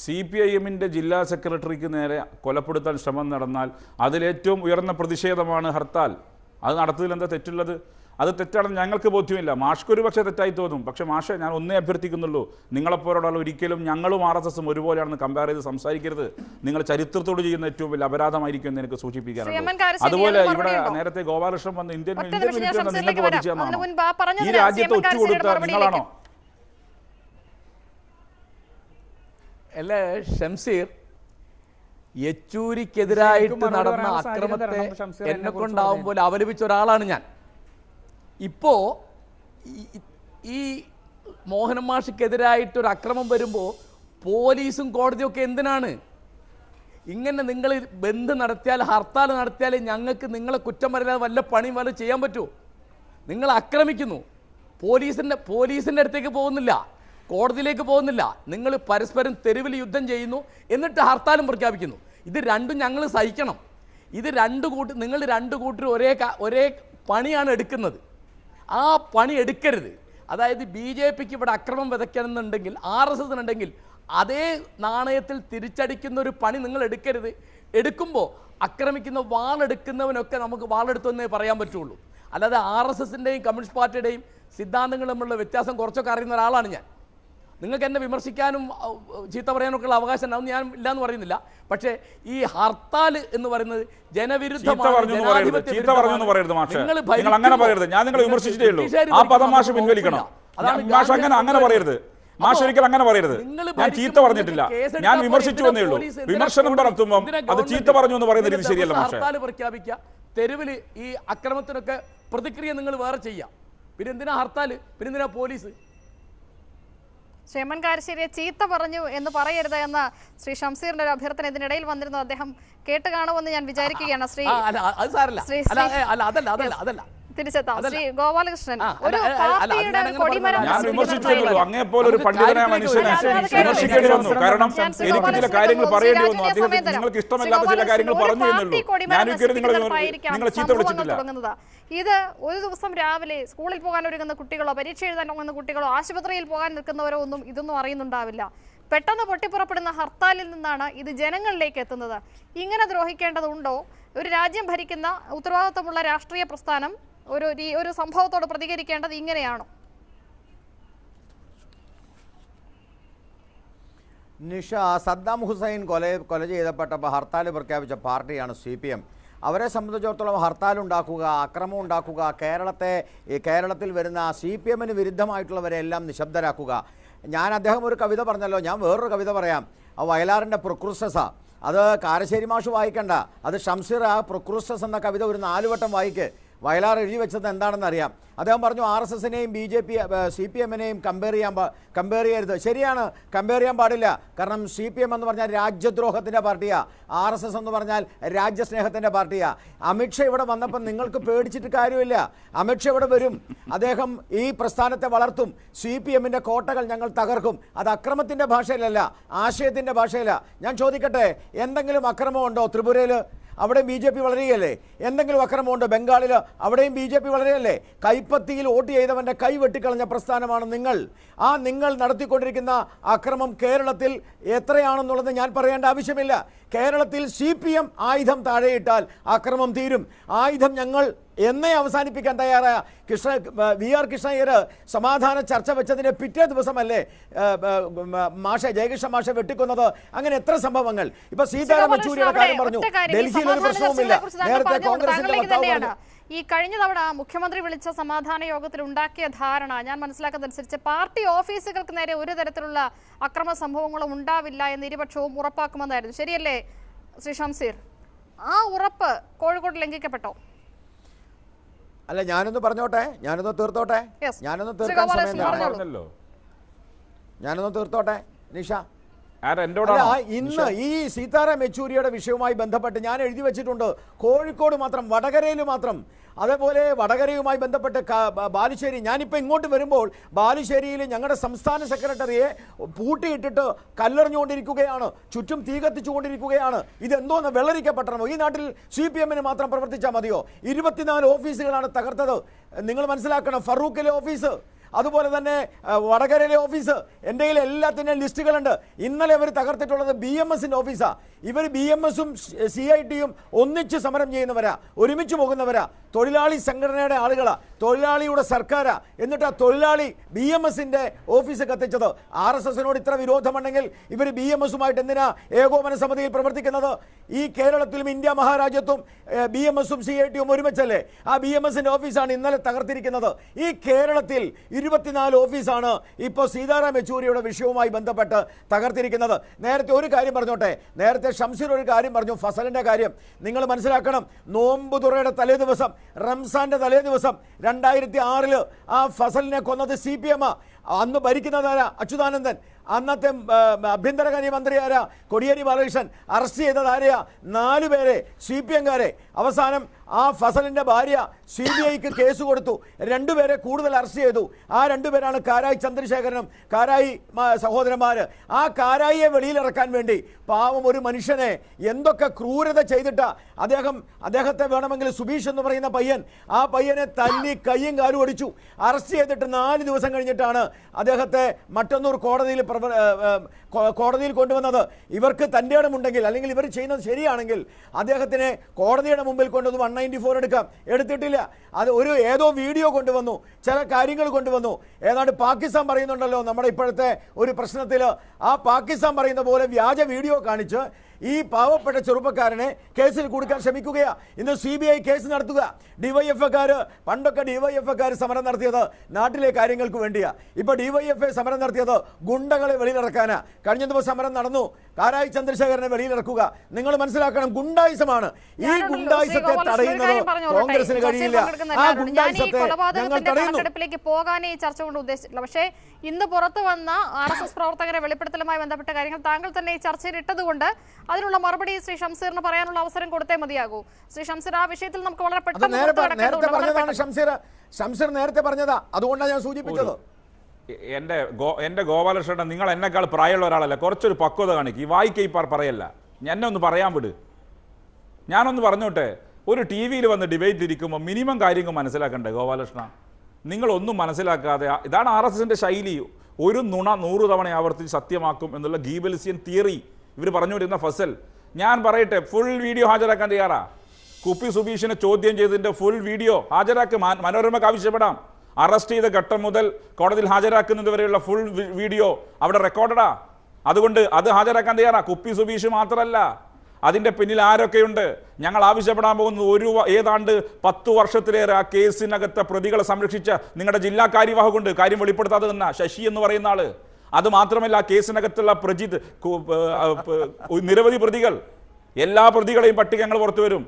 CPIM-ന്റെ ജില്ലാ സെക്രട്ടറിക്ക് നേരെ കൊലപ്പെടുത്താൻ ശ്രമം നടന്നാൽ അതിലേറ്റവും ഉയർന്ന പ്രതിഷേധമാണ് ഹർത്താൽ. അത് നടത്തുന്നതിൽ എന്താ തെറ്റുള്ളത്? അത് തെറ്റാണെന്ന് ഞങ്ങൾക്ക് ബോധ്യമില്ല. മാഷ്ക്കൊരു പക്ഷേ തെറ്റായി തോന്നും. പക്ഷേ മാഷെ, ഞാൻ ഒന്നേ അഭ്യർത്ഥിക്കുന്നുള്ളൂ, നിങ്ങളെപ്പോലുള്ള ഒരിക്കലും ഞങ്ങളും RSS-ഉം ഒരുപോലെയാണെന്ന് കമ്പയർ ചെയ്ത് സംസാരിക്കരുത്. നിങ്ങൾ ചരിത്രത്തോട് ചെയ്യുന്ന ഏറ്റവും വലിയ അപരാധമായിരിക്കും എന്ന് എനിക്ക് സൂചിപ്പിക്കാറുണ്ട്. അതുപോലെ ഇവിടെ നേരത്തെ ഗോപാലകൃഷ്ണൻ വന്ന് ഇന്ത്യൻ നിങ്ങൾക്ക് വധിച്ചു തന്നാണോ? ഈ രാജ്യത്തെ ഒറ്റുകൊടുത്ത നിങ്ങളാണോ? അല്ല ഷംസീർ, യെച്ചൂരിക്കെതിരായിട്ട് നടന്ന അക്രമത്തെ എന്നെ കൊണ്ടാവുമ്പോൾ അവലപിച്ച ഒരാളാണ് ഞാൻ. ഇപ്പോ ഈ മോഹൻ മാഷിക്കെതിരായിട്ടൊരു അക്രമം വരുമ്പോൾ പോലീസും കോടതിയൊക്കെ എന്തിനാണ്? ഇങ്ങനെ നിങ്ങൾ ബന്ദ് നടത്തിയാൽ, ഹർത്താൽ നടത്തിയാൽ ഞങ്ങൾക്ക് നിങ്ങളെ കുറ്റം പറയാതെ വല്ല പണിയും വല്ല ചെയ്യാൻ പറ്റുമോ? നിങ്ങൾ ആക്രമിക്കുന്നു, പോലീസിൻ്റെ അടുത്തേക്ക് പോകുന്നില്ല, കോടതിയിലേക്ക് പോകുന്നില്ല, നിങ്ങൾ പരസ്പരം തെരുവിൽ യുദ്ധം ചെയ്യുന്നു, എന്നിട്ട് ഹർത്താലും പ്രഖ്യാപിക്കുന്നു. ഇത് രണ്ടും ഞങ്ങൾ സഹിക്കണം. ഇത് നിങ്ങൾ രണ്ട് കൂട്ടർ ഒരേ പണിയാണ് എടുക്കുന്നത്. ആ പണി എടുക്കരുത്. അതായത് BJPക്ക് ഇവിടെ അക്രമം വിതയ്ക്കണമെന്നുണ്ടെങ്കിൽ, RSS-നുണ്ടെങ്കിൽ അതേ നാണയത്തിൽ തിരിച്ചടിക്കുന്ന ഒരു പണി നിങ്ങൾ എടുക്കരുത്. എടുക്കുമ്പോൾ ആക്രമിക്കുന്ന വാളെടുക്കുന്നവനൊക്കെ നമുക്ക് വാളെടുത്തെന്നേ പറയാൻ പറ്റുള്ളൂ. അല്ലാതെ RSS-ൻ്റെയും കമ്മ്യൂണിസ്റ്റ് പാർട്ടിയുടെയും സിദ്ധാന്തങ്ങൾ തമ്മിലുള്ള വ്യത്യാസം കുറച്ചൊക്കെ അറിയുന്ന ഒരാളാണ് ഞാൻ. നിങ്ങൾക്ക് എന്നെ വിമർശിക്കാനും ചീത്ത പറയാനൊക്കെ ഉള്ള അവകാശം ഉണ്ടാവും, ഞാൻ ഇല്ലാന്ന് പറയുന്നില്ല. പക്ഷേ ഈ ഹർത്താൽ എന്ന് പറയുന്നത് ജനവിരുദ്ധമാണ്. ഞാൻ ചീത്ത പറഞ്ഞിട്ടില്ല, ഞാൻ വിമർശിച്ചു എന്നേ ഉള്ളൂ. വിമർശനം നടത്തുമ്പോൾ അത് ചീത്ത പറഞ്ഞു എന്ന് പറയുന്ന രീതി ശരിയല്ല. ഹർത്താൽ പ്രഖ്യാപിക്കുക, തെരുവിൽ ഈ അക്രമത്തിനൊക്കെ പ്രതിക്രിയ നിങ്ങൾ വേറെ ചെയ്യാം. പിന്നെ എന്തിനാ ഹർത്താൽ? പിന്നെ എന്തിനാ പോലീസ്? എം.എൻ. കാരശ്ശേരിയെ ചീത്ത പറഞ്ഞു എന്ന് പറയരുത് എന്ന ശ്രീ ഷംസീറിന്റെ ഒരു അഭ്യർത്ഥന ഇതിനിടയിൽ വന്നിരുന്നു. അദ്ദേഹം കേട്ട് കാണുമെന്ന് ഞാൻ വിചാരിക്കുകയാണ്. തിരിച്ചെത്താം. ശ്രീ ഗോപാലകൃഷ്ണൻ, ഒരു പാർട്ടിയുടെ കൊടിമരം തുടങ്ങുന്നത്. ഇത് ഒരു ദിവസം രാവിലെ സ്കൂളിൽ പോകാൻ ഒരുങ്ങുന്ന കുട്ടികളോ പരീക്ഷ എഴുതാൻ പോകുന്ന കുട്ടികളോ ആശുപത്രിയിൽ പോകാൻ നിൽക്കുന്നവരോ ഇതൊന്നും അറിയുന്നുണ്ടാവില്ല. പെട്ടെന്ന് പൊട്ടിപ്പുറപ്പെടുന്ന ഹർത്താലിൽ നിന്നാണ് ഇത് ജനങ്ങളിലേക്ക് എത്തുന്നത്. ഇങ്ങനെ ദ്രോഹിക്കേണ്ടതുണ്ടോ? ഒരു രാജ്യം ഭരിക്കുന്ന ഉത്തരവാദിത്തമുള്ള രാഷ്ട്രീയ പ്രസ്ഥാനം ഒരു സംഭവത്തോട് പ്രതികരിക്കേണ്ടത് ഇങ്ങനെയാണോ? നിഷ, സദ്ദാം ഹുസൈൻ കൊല ചെയ്തപ്പെട്ടപ്പോൾ ഹർത്താൽ പ്രഖ്യാപിച്ച പാർട്ടിയാണ് CPM. അവരെ സംബന്ധിച്ചിടത്തോളം ഹർത്താൽ ഉണ്ടാക്കുക, അക്രമം ഉണ്ടാക്കുക, കേരളത്തിൽ വരുന്ന CPM-ന് വിരുദ്ധമായിട്ടുള്ളവരെല്ലാം നിശബ്ദരാക്കുക. അദ്ദേഹം ഒരു കവിത പറഞ്ഞല്ലോ, ഞാൻ വേറൊരു കവിത പറയാം. വയലാറിൻ്റെ പ്രൊക്രൂസസ, അത് കാരശ്ശേരി മാഷ് വായിക്കണ്ട, അത് ഷംസീർ ആ പ്രൊക്രൂസസ് എന്ന കവിത ഒരു 4 വട്ടം വായിക്ക്. വയലാർ എഴുതി വെച്ചത് എന്താണെന്ന് അറിയാം. അദ്ദേഹം പറഞ്ഞു RSS-നെയും CPM-നെയും കമ്പയർ ചെയ്യരുത്. ശരിയാണ്, കമ്പയർ ചെയ്യാൻ പാടില്ല. കാരണം CPM എന്ന് പറഞ്ഞാൽ രാജ്യദ്രോഹത്തിൻ്റെ പാർട്ടിയാണ്, RSS എന്ന് പറഞ്ഞാൽ രാജ്യസ്നേഹത്തിൻ്റെ പാർട്ടിയാണ്. അമിത്ഷാ ഇവിടെ വന്നപ്പോൾ നിങ്ങൾക്ക് പേടിച്ചിട്ട് കാര്യമില്ല. അമിത്ഷാ ഇവിടെ വരും, അദ്ദേഹം ഈ പ്രസ്ഥാനത്തെ വളർത്തും. CPM-ന്റെ കോട്ടകൾ ഞങ്ങൾ തകർക്കും. അത് അക്രമത്തിൻ്റെ ഭാഷയിലല്ല, ആശയത്തിൻ്റെ ഭാഷയില. ഞാൻ ചോദിക്കട്ടെ, എന്തെങ്കിലും അക്രമമുണ്ടോ ത്രിപുരയിൽ? അവിടെ BJP വളരുകയല്ലേ. എന്തെങ്കിലും അക്രമമുണ്ട് ബംഗാളിൽ? അവിടെയും BJP വളരുകയല്ലേ. കൈപ്പത്തിയിൽ വോട്ട് ചെയ്തവൻ്റെ കൈ വെട്ടിക്കളഞ്ഞ പ്രസ്ഥാനമാണ് നിങ്ങൾ. നിങ്ങൾ നടത്തിക്കൊണ്ടിരിക്കുന്ന അക്രമം കേരളത്തിൽ എത്രയാണെന്നുള്ളത് ഞാൻ പറയേണ്ട ആവശ്യമില്ല. കേരളത്തിൽ CPM ആയുധം താഴെയിട്ടാൽ അക്രമം തീരും. ആയുധം ഞങ്ങൾ എന്നേ അവസാനിപ്പിക്കാൻ തയ്യാറായ VR കൃഷ്ണയ്യർ സമാധാന ചർച്ച വെച്ചതിൻ്റെ പിറ്റേ ദിവസമല്ലേ ജയകൃഷ്ണ മാഷെ വെട്ടിക്കൊന്നത്? അങ്ങനെ എത്ര സംഭവങ്ങൾ. ഇപ്പൊ സീതാറാം യെച്ചൂരിയുടെ കാര്യം പറഞ്ഞു, ഡൽഹിയിൽ ഒരു പ്രശ്നവുമില്ല. നേരത്തെ കോൺഗ്രസിന്റെ ഈ കഴിഞ്ഞ തവണ മുഖ്യമന്ത്രി വിളിച്ച സമാധാന യോഗത്തിൽ ഉണ്ടാക്കിയ ധാരണ ഞാൻ മനസ്സിലാക്കുന്നതനുസരിച്ച് പാർട്ടി ഓഫീസുകൾക്ക് നേരെ ഒരു തരത്തിലുള്ള അക്രമ സംഭവങ്ങളും ഉണ്ടാവില്ല എന്ന് ഇരുപക്ഷവും ഉറപ്പാക്കുമെന്നായിരുന്നു. ശരിയല്ലേ ശ്രീ ഷംസീർ? ആ ഉറപ്പ് കോഴിക്കോട് ലംഘിക്കപ്പെട്ടോ? അല്ല, ഞാനൊന്ന് പറഞ്ഞോട്ടെ, ഞാനൊന്ന് തീർത്തോട്ടെ നിഷ. ഇന്ന് ഈ സീതാറാം യെച്ചൂരിയുടെ വിഷയവുമായി ബന്ധപ്പെട്ട് ഞാൻ എഴുതി വെച്ചിട്ടുണ്ട്. കോഴിക്കോട് മാത്രം, വടകരയിൽ മാത്രം, അതേപോലെ വടകരയുമായി ബന്ധപ്പെട്ട് ബാലുശ്ശേരി. ഞാനിപ്പോൾ ഇങ്ങോട്ട് വരുമ്പോൾ ബാലുശ്ശേരിയിൽ ഞങ്ങളുടെ സംസ്ഥാന സെക്രട്ടറിയെ പൂട്ടിയിട്ടിട്ട് കല്ലെറിഞ്ഞുകൊണ്ടിരിക്കുകയാണ്, ചുറ്റും തീ കത്തിച്ചുകൊണ്ടിരിക്കുകയാണ്. ഇതെന്തോന്ന് വെള്ളരിക്കപ്പെട്ടണമോ? ഈ നാട്ടിൽ CPM മാത്രം പ്രവർത്തിച്ചാൽ മതിയോ? 24 ഓഫീസുകളാണ് തകർത്തത്. നിങ്ങൾ മനസ്സിലാക്കണം. ഫറൂഖിലെ ഓഫീസ്, അതുപോലെ തന്നെ വടകരയിലെ ഓഫീസ്, എൻ്റെ കയ്യിൽ എല്ലാത്തിൻ്റെയും ലിസ്റ്റുകളുണ്ട്. ഇന്നലെ അവർ തകർത്തിട്ടുള്ളത് BMSൻ്റെ ഓഫീസാണ്. ഇവർ BMSും CITയും ഒന്നിച്ച് സമരം ചെയ്യുന്നവരാ, ഒരുമിച്ച് പോകുന്നവരാ, തൊഴിലാളി സംഘടനയുടെ ആളുകളാ, തൊഴിലാളിയുടെ സർക്കാരാ. എന്നിട്ട് ആ തൊഴിലാളി BMSൻ്റെ ഓഫീസ് കത്തിച്ചത്. RSSനോട് ഇത്ര വിരോധമുണ്ടെങ്കിൽ ഇവർ BMSുമായിട്ട് എന്തിനാ ഏകോപന സമിതിയിൽ പ്രവർത്തിക്കുന്നത്? ഈ കേരളത്തിലും ഇന്ത്യ മഹാരാജ്യത്തും BMSും CITയും ഒരുമിച്ചല്ലേ? ആ BMSൻ്റെ ഓഫീസാണ് ഇന്നലെ തകർത്തിരിക്കുന്നത്. ഈ കേരളത്തിൽ 24 ഓഫീസാണ് ഇപ്പോൾ സീതാറാം യെച്ചൂരിയുടെ വിഷയവുമായി ബന്ധപ്പെട്ട് തകർത്തിരിക്കുന്നത്. നേരത്തെ ഒരു കാര്യം പറഞ്ഞോട്ടെ, നേരത്തെ ഷംസീർ ഒരു കാര്യം പറഞ്ഞു, ഫസലിൻ്റെ കാര്യം. നിങ്ങൾ മനസ്സിലാക്കണം, നോമ്പ് തുറയുടെ തലേ ദിവസം, റംസാന്റെ തലേ ദിവസം 2006 ആ ഫസലിനെ കൊന്നത് CPM. അന്ന് ഭരിക്കുന്നതാരാ? അച്യുതാനന്ദൻ. അന്നത്തെ ആഭ്യന്തരകാര്യ മന്ത്രി ആരാ? കോടിയേരി ബാലകൃഷ്ണൻ. അറസ്റ്റ് ചെയ്തത് ആരെയാ? 4 പേരെ, CPM-കാരെ. അവസാനം ആ ഫസലിൻ്റെ ഭാര്യ CBIക്ക് കേസ് കൊടുത്തു. 2 പേരെ കൂടുതൽ അറസ്റ്റ് ചെയ്തു. ആ 2 പേരാണ് കാരായി ചന്ദ്രശേഖരനും കാരായി സഹോദരന്മാർ. ആ കാരായിയെ വെളിയിലിറക്കാൻ വേണ്ടി പാവം ഒരു മനുഷ്യനെ എന്തൊക്കെ ക്രൂരത ചെയ്തിട്ടാ അദ്ദേഹത്തെ വേണമെങ്കിൽ സുബീഷ് എന്ന് പറയുന്ന പയ്യൻ, ആ പയ്യനെ തല്ലി കയ്യും കാലും ഒടിച്ചു. അറസ്റ്റ് ചെയ്തിട്ട് 4 ദിവസം കഴിഞ്ഞിട്ടാണ് അദ്ദേഹത്തെ മട്ടന്നൂർ കോടതിയിൽ കൊണ്ടുവന്നത്. ഇവർക്ക് തൻ്റെ ഇടമുണ്ടെങ്കിൽ, അല്ലെങ്കിൽ ഇവർ ചെയ്യുന്നത് ശരിയാണെങ്കിൽ അദ്ദേഹത്തിനെ കോടതിയുടെ മുമ്പിൽ കൊണ്ടുവന്ന് 194 എടുത്തിട്ടില്ല. അത് ഏതോ വീഡിയോ കൊണ്ടുവന്നു, ചില കാര്യങ്ങൾ കൊണ്ടുവന്നു. ഏതാണ്ട് പാകിസ്ഥാൻ പറയുന്നുണ്ടല്ലോ നമ്മുടെ ഇപ്പോഴത്തെ ഒരു പ്രശ്നത്തിൽ, ആ പാകിസ്ഥാൻ പറയുന്ന പോലെ വ്യാജ വീഡിയോ കാണിച്ച് ഈ പാവപ്പെട്ട ചെറുപ്പക്കാരനെ കേസിൽ കൊടുക്കാൻ ശ്രമിക്കുകയാ. ഇന്ന് CBI കേസ് നടത്തുക. DYFക്കാർ, പണ്ടൊക്കെ DYFക്കാർ സമരം നടത്തിയത് നാട്ടിലെ കാര്യങ്ങൾക്ക് വേണ്ടിയാ. ഇപ്പൊ DYFA സമരം നടത്തിയത് ഗുണ്ടകളെ വെളിയിലിറക്കാനാ. കഴിഞ്ഞ ദിവസം സമരം നടന്നു, കാരായി ചന്ദ്രശേഖരനെ വെളിയിലിറക്കുക. നിങ്ങൾ മനസ്സിലാക്കണം, ഗുണ്ടായിസമാണ്. ഈ ഗുണ്ടായിസത്തെ തടയുന്നത് കോൺഗ്രസിന് കഴിയില്ല. ആ ഗുണ്ടായിസത്തെ ഞങ്ങൾ തടയുന്നു. പോകാനേ ഈ ചർച്ച കൊണ്ട് ഉദ്ദേശിച്ചിട്ടില്ല. പക്ഷേ ഇന്ന് പുറത്തു വന്ന RSS പ്രവർത്തകരെ വെളിപ്പെടുത്തലുമായി ബന്ധപ്പെട്ട കാര്യങ്ങൾ താങ്കൾ തന്നെ ഈ ചർച്ചയിൽ ഇട്ടതുകൊണ്ട് അതിനുള്ള മറുപടി ശ്രീ ഷംസീറിന് പറയാനുള്ള അവസരം കൊടുത്തേ മതിയാകൂ. ശ്രീ ഷംസീർ, ആ വിഷയത്തിൽ നമുക്ക് വളരെ പെട്ടെന്ന് നേരത്തെ പറഞ്ഞതാണ് ഷംസീർ നേരത്തെ പറഞ്ഞതാ, അതുകൊണ്ടാണ് ഞാൻ സൂചിപ്പിച്ചത്. എൻ്റെ ഗോപാലകൃഷ്ണൻ, നിങ്ങൾ എന്നെക്കാൾ പ്രായമുള്ള ഒരാളല്ല, കുറച്ചൊരു പക്വത കാണിക്കും. ഈ വായിക്കൈപ്പാർ പറയല്ല, എന്നെ ഒന്ന് പറയാൻ വിട്. ഞാനൊന്ന് പറഞ്ഞോട്ടെ, ഒരു TV-യിൽ വന്ന് ഡിബേറ്റ് ഇരിക്കുമ്പോൾ മിനിമം കാര്യങ്ങൾ മനസ്സിലാക്കണ്ടേ ഗോപാലകൃഷ്ണ? നിങ്ങളൊന്നും മനസ്സിലാക്കാതെ, ഇതാണ് RSSൻ്റെ ശൈലി. ഒരു നുണ 100 തവണ ആവർത്തിച്ച് സത്യമാക്കും എന്നുള്ള ഗീബൽസിയൻ തിയറി ഇവർ പറഞ്ഞുകൊണ്ടിരുന്ന ഫസൽ. ഞാൻ പറയട്ടെ, ഫുൾ വീഡിയോ ഹാജരാക്കാൻ തയ്യാറാ. കുപ്പി സുബീഷിനെ ചോദ്യം ചെയ്തതിൻ്റെ ഫുൾ വീഡിയോ ഹാജരാക്കി മനോരമയ്ക്ക് ആവശ്യപ്പെടാം. അറസ്റ്റ് ചെയ്ത ഘട്ടം മുതൽ കോടതിയിൽ ഹാജരാക്കുന്നത് വരെയുള്ള ഫുൾ വീഡിയോ അവിടെ റെക്കോർഡഡാ. അതുകൊണ്ട് അത് ഹാജരാക്കാൻ തയ്യാറാ. കുപ്പി സുബീഷ് മാത്രമല്ല, അതിൻ്റെ പിന്നിൽ ആരൊക്കെയുണ്ട്? ഞങ്ങൾ ആവശ്യപ്പെടാൻ പോകുന്നത് ഏതാണ്ട് 10 വർഷത്തിലേറെ ആ കേസിനകത്തെ പ്രതികളെ സംരക്ഷിച്ച നിങ്ങളുടെ ജില്ലാ കാര്യവാഹകുണ്ട്, കാര്യം വെളിപ്പെടുത്താതെ നിന്ന ശശി എന്ന് പറയുന്ന ആള്. അത് മാത്രമല്ല, ആ കേസിനകത്തുള്ള പ്രജിത്ത്, നിരവധി പ്രതികൾ, എല്ലാ പ്രതികളെയും പട്ടിക ഞങ്ങൾ പുറത്തു വരും.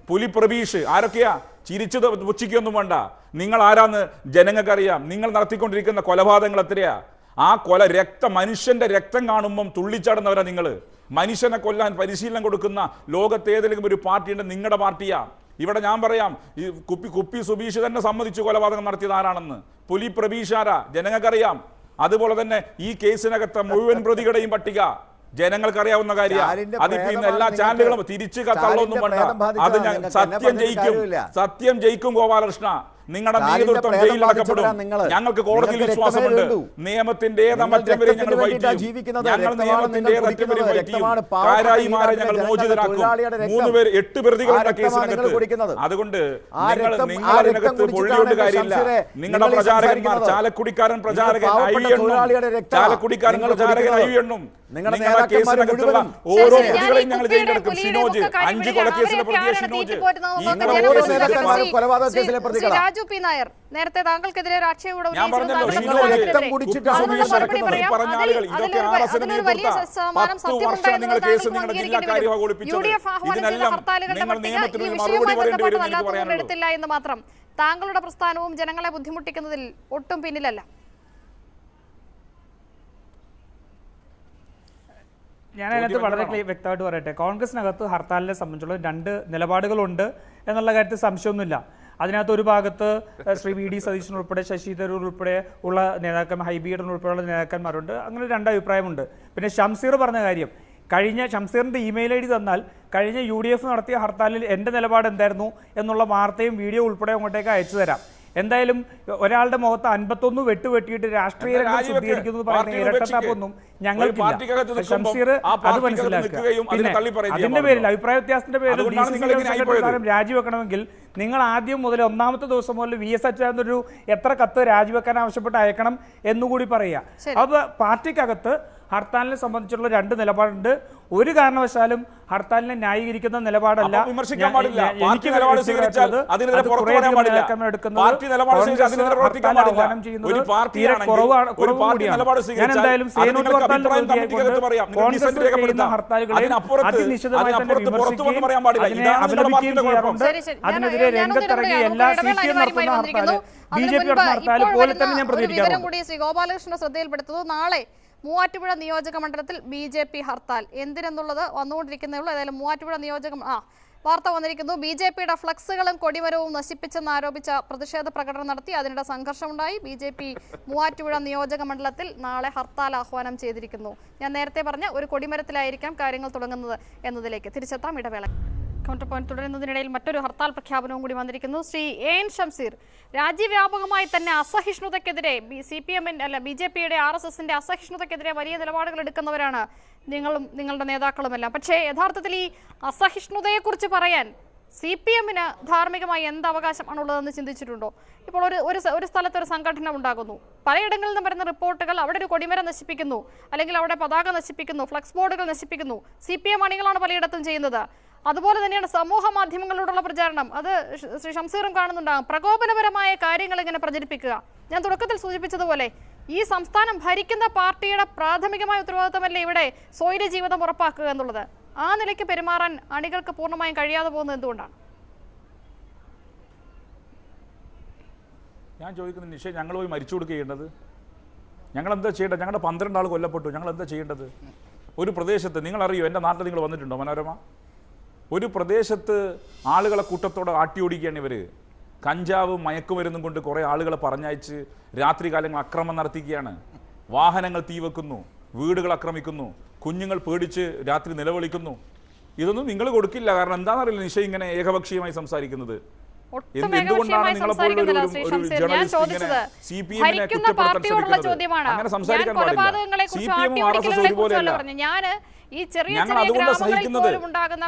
പുലി പ്രബീഷ്, ആരൊക്കെയാ? ചിരിച്ചത് പുച്ഛിക്കൊന്നും വേണ്ട. നിങ്ങൾ ആരാന്ന് ജനങ്ങൾക്കറിയാം. നിങ്ങൾ നടത്തിക്കൊണ്ടിരിക്കുന്ന കൊലപാതകങ്ങൾ എത്രയാ? ആ മനുഷ്യന്റെ രക്തം കാണുമ്പം തുള്ളിച്ചാടുന്നവരാ നിങ്ങൾ. മനുഷ്യനെ കൊല്ലാൻ പരിശീലനം കൊടുക്കുന്ന ലോകത്ത് ഏതെങ്കിലും ഒരു പാർട്ടിയുണ്ട്, നിങ്ങളുടെ പാർട്ടിയാ. ഇവിടെ ഞാൻ പറയാം, ഈ കുപ്പി സുബീഷ് തന്നെ സമ്മതിച്ചു കൊലപാതകം നടത്തിയത് ആരാണെന്ന്. പുലി പ്രബീഷാരാ ജനങ്ങൾക്കറിയാം. അതുപോലെ തന്നെ ഈ കേസിനകത്ത് മുഴുവൻ പ്രതികളുടെയും പട്ടിക ജനങ്ങൾക്കറിയാവുന്ന കാര്യമാണ്. അതിപ്പോ ഇന്ന് എല്ലാ ചാനലുകളും തിരിച്ചു കത്തള്ളൊന്നും വേണ്ട. അത് സത്യം ജയിക്കും ഗോപാലകൃഷ്ണ. നിങ്ങളുടെ നേതൃത്വം ജയിലിൽ അടക്കപ്പെടും. ഞങ്ങൾക്ക് കോടതിയിൽ വിശ്വാസമുണ്ട്. നിയമത്തിന്റെ ഏതറ്റം വരെ ഞങ്ങൾ ഞങ്ങൾ നിയമത്തിന്റെ ഏതറ്റം വരെ കാരായിമാരെ ഞങ്ങൾ മോചിതരാക്കും. 3 പേര് 8 പ്രതികളുടെ കേസിനകത്ത്. അതുകൊണ്ട് നിങ്ങൾ അതിനകത്ത് പൊള്ളിയോണ്ട് കാര്യമില്ല. നിങ്ങളുടെ പ്രചാരകന്മാർ ചാലക്കുടിക്കാരൻ പ്രചാരകൻ അഴിയെണ്ണും നിങ്ങളുടെ കേസിനകത്തുള്ള ഓരോ പ്രതികളെയും ഞങ്ങൾ ജയിലെടുക്കും. ഷിനോജ് 5 കൊലക്കേസിലെ പ്രതിയെ ഷിനോജ്. നേരത്തെ താങ്കൾക്കെതിരെ എടുത്തില്ല എന്ന് മാത്രം. താങ്കളുടെ പ്രസ്ഥാനവും ജനങ്ങളെ ബുദ്ധിമുട്ടിക്കുന്നതിൽ ഒട്ടും പിന്നിലല്ല. ഞാൻ അതിനകത്ത് വളരെ വ്യക്തമായിട്ട് പറയട്ടെ. കോൺഗ്രസിനകത്ത് ഹർത്താലിനെ സംബന്ധിച്ചുള്ള 2 നിലപാടുകളുണ്ട് എന്നുള്ള കാര്യത്തിൽ സംശയമൊന്നുമില്ല. അതിനകത്ത് ഒരു ഭാഗത്ത് ശ്രീ വി ഡി സതീശൻ ഉൾപ്പെടെ, ശശി തരൂർ ഉൾപ്പെടെ ഉള്ള നേതാക്കന്മാർ, ഹൈബിയുടെ ഉൾപ്പെടെയുള്ള നേതാക്കന്മാരുണ്ട്. അങ്ങനെ 2 അഭിപ്രായമുണ്ട്. പിന്നെ ഷംസീർ പറഞ്ഞ കാര്യം, കഴിഞ്ഞ ഷംസീറിൻ്റെ ഇമെയിൽ ID തന്നാൽ കഴിഞ്ഞ UDF നടത്തിയ ഹർത്താലിൽ എൻ്റെ നിലപാട് എന്തായിരുന്നു എന്നുള്ള വാർത്തയും വീഡിയോ ഉൾപ്പെടെ അങ്ങോട്ടേക്ക് അയച്ചു തരാം. എന്തായാലും ഒരാളുടെ മുഖത്ത് 51 വെട്ടിയിട്ട് രാഷ്ട്രീയ രംഗം ശുദ്ധീകരിക്കുന്നത് പറയുന്ന ഇരട്ടത്താപ്പൊന്നും ഞങ്ങൾക്കില്ല. ഷംസീർ അത് മനസ്സിലാക്കുക. പിന്നെ അതിന്റെ പേരിൽ അഭിപ്രായ വ്യത്യാസത്തിന്റെ പേരിൽ രാജിവെക്കണമെങ്കിൽ നിങ്ങൾ ആദ്യം മുതൽ 1ാമത്തെ ദിവസം മുതൽ VS അച്യുതാനന്ദനൊരു എത്ര കത്ത് രാജിവെക്കാൻ ആവശ്യപ്പെട്ട് അയക്കണം എന്നുകൂടി പറയുക. അത് പാർട്ടിക്കകത്ത് ഹർത്താലിനെ സംബന്ധിച്ചുള്ള 2 നിലപാടുണ്ട്. ഒരു കാരണവശാലും ഹർത്താലിനെ ന്യായീകരിക്കുന്ന നിലപാടല്ല. ഞാൻ എന്തായാലും അതിനെതിരെ രംഗത്തിറങ്ങി എല്ലാ CPM നടത്തുന്ന ഹർത്താൽ, BJP നടത്തുന്ന ഹർത്താൽ പോലെ തന്നെ ഞാൻ പ്രതികരിക്കാറുണ്ട്. ശ്രീ ഗോപാലകൃഷ്ണന്റെ ശ്രദ്ധയിൽപ്പെടുത്തുന്നു, നാളെ മൂവാറ്റുപുഴ നിയോജക മണ്ഡലത്തിൽ BJP ഹർത്താൽ എന്തിനെന്നുള്ളത് വന്നുകൊണ്ടിരിക്കുന്നേ ഉള്ളൂ. ഏതായാലും മൂവാറ്റുപുഴ നിയോജകം വാർത്ത വന്നിരിക്കുന്നു. BJPയുടെ ഫ്ലക്സുകളും കൊടിമരവും നശിപ്പിച്ചെന്ന് ആരോപിച്ച പ്രതിഷേധ പ്രകടനം നടത്തി. അതിനിടെ സംഘർഷമുണ്ടായി. BJP മൂവാറ്റുപുഴ നിയോജക മണ്ഡലത്തിൽ നാളെ ഹർത്താൽ ആഹ്വാനം ചെയ്തിരിക്കുന്നു. ഞാൻ നേരത്തെ പറഞ്ഞ ഒരു കൊടിമരത്തിലായിരിക്കാം കാര്യങ്ങൾ തുടങ്ങുന്നത് എന്നതിലേക്ക് തിരിച്ചെത്താം. ഇടവേള. കൗണ്ടർ പോയിന്റ് തുടരുന്നതിനിടയിൽ മറ്റൊരു ഹർത്താൽ പ്രഖ്യാപനവും കൂടി വന്നിരിക്കുന്നു. ശ്രീ AN ഷംസീർ, രാജ്യവ്യാപകമായി തന്നെ അസഹിഷ്ണുതയ്ക്കെതിരെ BJPയുടെ RSSന്റെ അസഹിഷ്ണുതയ്ക്കെതിരെ വലിയ നിലപാടുകൾ എടുക്കുന്നവരാണ് നിങ്ങളും നിങ്ങളുടെ നേതാക്കളുമെല്ലാം. പക്ഷേ യഥാർത്ഥത്തിൽ ഈ അസഹിഷ്ണുതയെക്കുറിച്ച് പറയാൻ CPMന് ധാർമ്മികമായി എന്ത് അവകാശമാണുള്ളതെന്ന് ചിന്തിച്ചിട്ടുണ്ടോ? ഇപ്പോൾ ഒരു സ്ഥലത്ത് ഒരു സംഘടന ഉണ്ടാകുന്നു, പലയിടങ്ങളിൽ നിന്നും വരുന്ന റിപ്പോർട്ടുകൾ അവിടെ ഒരു കൊടിമരം നശിപ്പിക്കുന്നു, അല്ലെങ്കിൽ അവിടെ പതാക നശിപ്പിക്കുന്നു, ഫ്ലക്സ് ബോർഡുകൾ നശിപ്പിക്കുന്നു. CPM അണികളാണ് പലയിടത്തും ചെയ്യുന്നത്. അതുപോലെ തന്നെയാണ് സമൂഹ മാധ്യമങ്ങളിലൂടെയുള്ള പ്രചാരണം. അത് ശ്രീ ഷംസീറും കാണുന്നുണ്ടാകും. പ്രകോപനപരമായ കാര്യങ്ങൾ ഇങ്ങനെ പ്രചരിപ്പിക്കുക. ഞാൻ തുടക്കത്തിൽ സൂചിപ്പിച്ചതുപോലെ ഈ സംസ്ഥാനം ഭരിക്കുന്ന പാർട്ടിയുടെ പ്രാഥമികമായ ഉത്തരവാദിത്തമല്ലേ ഇവിടെ സ്വൈര്യ ജീവിതം ഉറപ്പാക്കുക എന്നുള്ളത്. ആ നിലയ്ക്ക് പെരുമാറാൻ അണികൾക്ക് പൂർണ്ണമായും കഴിയാതെ പോകുന്നത് എന്തുകൊണ്ടാണ്? ഞാൻ ചോദിക്കുന്നത് നിശ്ചയം ഞങ്ങൾ പോയി മരിച്ചു കൊടുക്കുകയേണ്ടത്? ഞങ്ങൾ എന്താ ചെയ്യേണ്ടത്? ഞങ്ങളുടെ 12 ആൾ കൊല്ലപ്പെട്ടു. ഞങ്ങൾ എന്താ ചെയ്യേണ്ടത്? ഒരു പ്രദേശത്ത് നിങ്ങളറിയോ, എൻ്റെ നാട്ടിൽ നിങ്ങൾ വന്നിട്ടുണ്ടോ മനോരമ? ഒരു പ്രദേശത്ത് ആളുകളെ കൂട്ടത്തോടെ ആട്ടിയോടിക്കുകയാണ് ഇവർ. കഞ്ചാവും മയക്കുമരുന്നും കൊണ്ട് കുറേ ആളുകളെ പറഞ്ഞയച്ച് രാത്രികാലങ്ങൾ അക്രമം നടത്തിക്കുകയാണ്. വാഹനങ്ങൾ തീവെക്കുന്നു, വീടുകൾ ആക്രമിക്കുന്നു, കുഞ്ഞുങ്ങൾ പേടിച്ച് രാത്രി നിലവിളിക്കുന്നു. ഇതൊന്നും നിങ്ങൾ കൊടുക്കില്ല. കാരണം എന്താണെന്നറിയില്ല നിശ്ചയം ഇങ്ങനെ ഏകപക്ഷീയമായി സംസാരിക്കുന്നത്. എന്തുകൊണ്ടാണ് നിങ്ങളെപ്പോലുള്ള ഒരു ജേർണലിസ്റ്റ് ഇങ്ങനെ CPMനെ കുറ്റപ്പെടുത്താൻ ശ്രമിക്കുന്നത്? അങ്ങനെ സംസാരിക്കാൻ പാടില്ല. CPM RSS ഒരുപോലെയല്ല.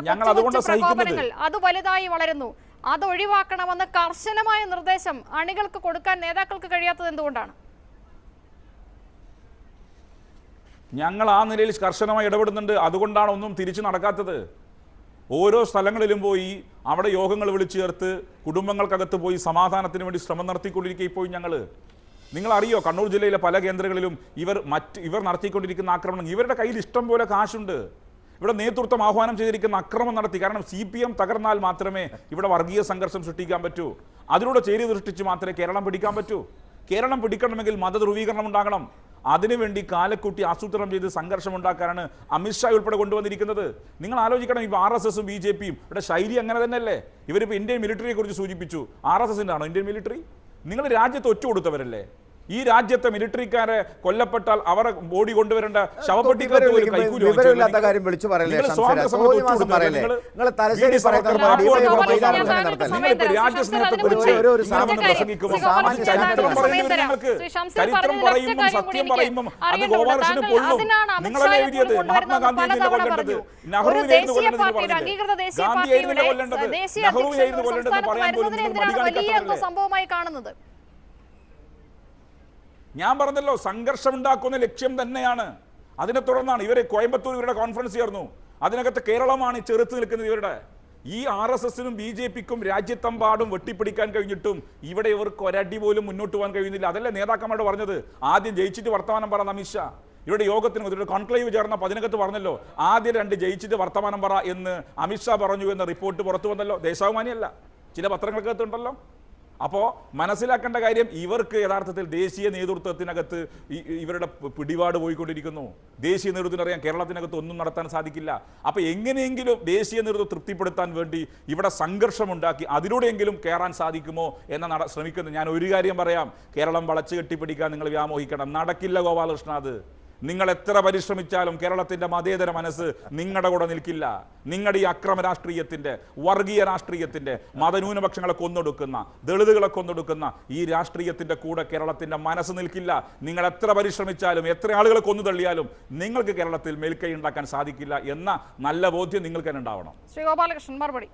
ഞങ്ങൾ അതുകൊണ്ട് സഹിക്കുന്നത് അത് വലുതായി വളരുന്നു. അത് ഒഴിവാക്കണമെന്ന് കർശനമായ നിർദ്ദേശം അണികൾക്ക് കൊടുക്കാൻ നേതാക്കൾക്ക് കഴിയാത്തത് എന്തുകൊണ്ടാണ്? ഞങ്ങൾ ആ നിലയിൽ കർശനമായി ഇടപെടുന്നുണ്ട്. അതുകൊണ്ടാണ് ഒന്നും തിരിച്ചു നടക്കാത്തത്. ഓരോ സ്ഥലങ്ങളിലും പോയി അവിടെ യോഗങ്ങൾ വിളിച്ചു ചേർത്ത് കുടുംബങ്ങൾക്കകത്ത് പോയി സമാധാനത്തിന് വേണ്ടി ശ്രമം നടത്തിക്കൊണ്ടിരിക്കുക. ഇപ്പോൾ നിങ്ങളറിയോ, കണ്ണൂർ ജില്ലയിലെ പല കേന്ദ്രങ്ങളിലും ഇവർ നടത്തിക്കൊണ്ടിരിക്കുന്ന ആക്രമണം, ഇവരുടെ കയ്യിൽ ഇഷ്ടം പോലെ കാശുണ്ട്. ഇവിടെ നേതൃത്വം ആഹ്വാനം ചെയ്തിരിക്കുന്ന അക്രമം നടത്തി. കാരണം CPM തകർന്നാൽ മാത്രമേ ഇവിടെ വർഗീയ സംഘർഷം സൃഷ്ടിക്കാൻ പറ്റൂ. അതിലൂടെ ചേരി സൃഷ്ടിച്ച് മാത്രമേ കേരളം പിടിക്കാൻ പറ്റൂ. കേരളം പിടിക്കണമെങ്കിൽ മതധ്രുവീകരണം ഉണ്ടാകണം. അതിനുവേണ്ടി കാലക്കൂട്ടി ആസൂത്രണം ചെയ്ത് സംഘർഷം ഉണ്ടാക്കാനാണ് അമിത്ഷാ ഉൾപ്പെടെ കൊണ്ടുവന്നിരിക്കുന്നത്. നിങ്ങൾ ആലോചിക്കണം, ഇപ്പോൾ RSSും BJPയും ഇവിടെ ശൈലി അങ്ങനെ തന്നെയല്ലേ? ഇവരിപ്പോൾ ഇന്ത്യൻ മിലിറ്ററിയെ കുറിച്ച് സൂചിപ്പിച്ചു. RSSന്റെ ആണോ ഇന്ത്യൻ മിലിറ്ററി? നിങ്ങൾ രാജ്യത്ത് ഒറ്റ കൊടുത്തവരല്ലേ? ഈ രാജ്യത്തെ മിലിറ്ററിക്കാരെ കൊല്ലപ്പെട്ടാൽ അവരെ ബോഡി കൊണ്ടുവരേണ്ട ശവപ്പെട്ടിക്കകത്ത് ഒരു കൈക്കൂലി ചരിത്രം പറയുമ്പോൾ സത്യം പറയുമ്പോൾ അത് ഗോപാലകൃഷ്ണന് കൊള്ളും. നിങ്ങളല്ലേ എഴുതിയത് മഹാത്മാഗാന്ധിയെ കൊല്ലേണ്ടത്, നെഹ്റുവിനായിരുന്നു കൊല്ലേണ്ടത് പറഞ്ഞത്, ഗാന്ധിയായിരുന്നു കൊല്ലേണ്ടത്, നെഹ്റുവിനായിരുന്നു കൊല്ലേണ്ടത് പറയാൻ പോലും സംഭവമായി കാണുന്നത്. ഞാൻ പറഞ്ഞല്ലോ, സംഘർഷമുണ്ടാക്കുന്ന ലക്ഷ്യം തന്നെയാണ്. അതിനെ തുടർന്നാണ് കോയമ്പത്തൂർ ഇവരുടെ കോൺഫറൻസ് ചേർന്നു. അതിനകത്ത് കേരളമാണ് ചെറുത്ത് നിൽക്കുന്നത്. ഇവരുടെ ഈ RSSനും BJPക്കും രാജ്യത്തെമ്പാടും വെട്ടിപ്പിടിക്കാൻ കഴിഞ്ഞിട്ടും ഇവിടെ ഇവർക്ക് ഒരടി പോലും മുന്നോട്ട് പോകാൻ കഴിയുന്നില്ല. അതല്ലേ നേതാക്കന്മാരോട് പറഞ്ഞത്, ആദ്യം ജയിച്ചിട്ട് വർത്തമാനം പറയുന്ന അമിത്ഷാ ഇവിടെ യോഗത്തിന് ഇവരുടെ കോൺക്ലേവ് ചേർന്നപ്പോൾ അതിനകത്ത് പറഞ്ഞല്ലോ, ആദ്യം 2 ജയിച്ചിട്ട് വർത്തമാനം പറ എന്ന് അമിത്ഷാ പറഞ്ഞു എന്ന റിപ്പോർട്ട് പുറത്തു വന്നല്ലോ. ദേശാഭിമാനിയല്ല, ചില പത്രങ്ങൾക്കകത്തുണ്ടല്ലോ. അപ്പോൾ മനസ്സിലാക്കേണ്ട കാര്യം, ഇവർക്ക് യഥാർത്ഥത്തിൽ ദേശീയ നേതൃത്വത്തിനകത്ത് ഇവരുടെ പിടിപാട് പോയിക്കൊണ്ടിരിക്കുന്നു. ദേശീയ നേതൃത്വത്തിന് അറിയാം കേരളത്തിനകത്ത് ഒന്നും നടത്താൻ സാധിക്കില്ല. അപ്പോൾ എങ്ങനെയെങ്കിലും ദേശീയ നേതൃത്വം തൃപ്തിപ്പെടുത്താൻ വേണ്ടി ഇവിടെ സംഘർഷമുണ്ടാക്കി അതിലൂടെയെങ്കിലും കയറാൻ സാധിക്കുമോ എന്ന ശ്രമിക്കുന്നു. ഞാൻ ഒരു കാര്യം പറയാം, കേരളം വളച്ചു കെട്ടിപ്പിടിക്കാൻ നിങ്ങൾ വ്യാമോഹിക്കണം. നടക്കില്ല ഗോപാലകൃഷ്ണ. അത് നിങ്ങൾ എത്ര പരിശ്രമിച്ചാലും കേരളത്തിൻ്റെ മതേതര മനസ്സ് നിങ്ങളുടെ കൂടെ നിൽക്കില്ല. നിങ്ങളുടെ ഈ അക്രമ രാഷ്ട്രീയത്തിൻ്റെ, വർഗീയ രാഷ്ട്രീയത്തിൻ്റെ, മതന്യൂനപക്ഷങ്ങളെ കൊന്നൊടുക്കുന്ന, ദളിതുകളെ കൊന്നൊടുക്കുന്ന ഈ രാഷ്ട്രീയത്തിൻ്റെ കൂടെ കേരളത്തിൻ്റെ മനസ്സ് നിൽക്കില്ല. നിങ്ങൾ എത്ര പരിശ്രമിച്ചാലും എത്ര ആളുകളെ കൊന്നു തള്ളിയാലും നിങ്ങൾക്ക് കേരളത്തിൽ മേൽക്കൈ ഉണ്ടാക്കാൻ സാധിക്കില്ല എന്ന നല്ല ബോധ്യം നിങ്ങൾക്ക് തന്നെ ഉണ്ടാവണം. ശ്രീ ഗോപാലകൃഷ്ണൻ മറുപടി.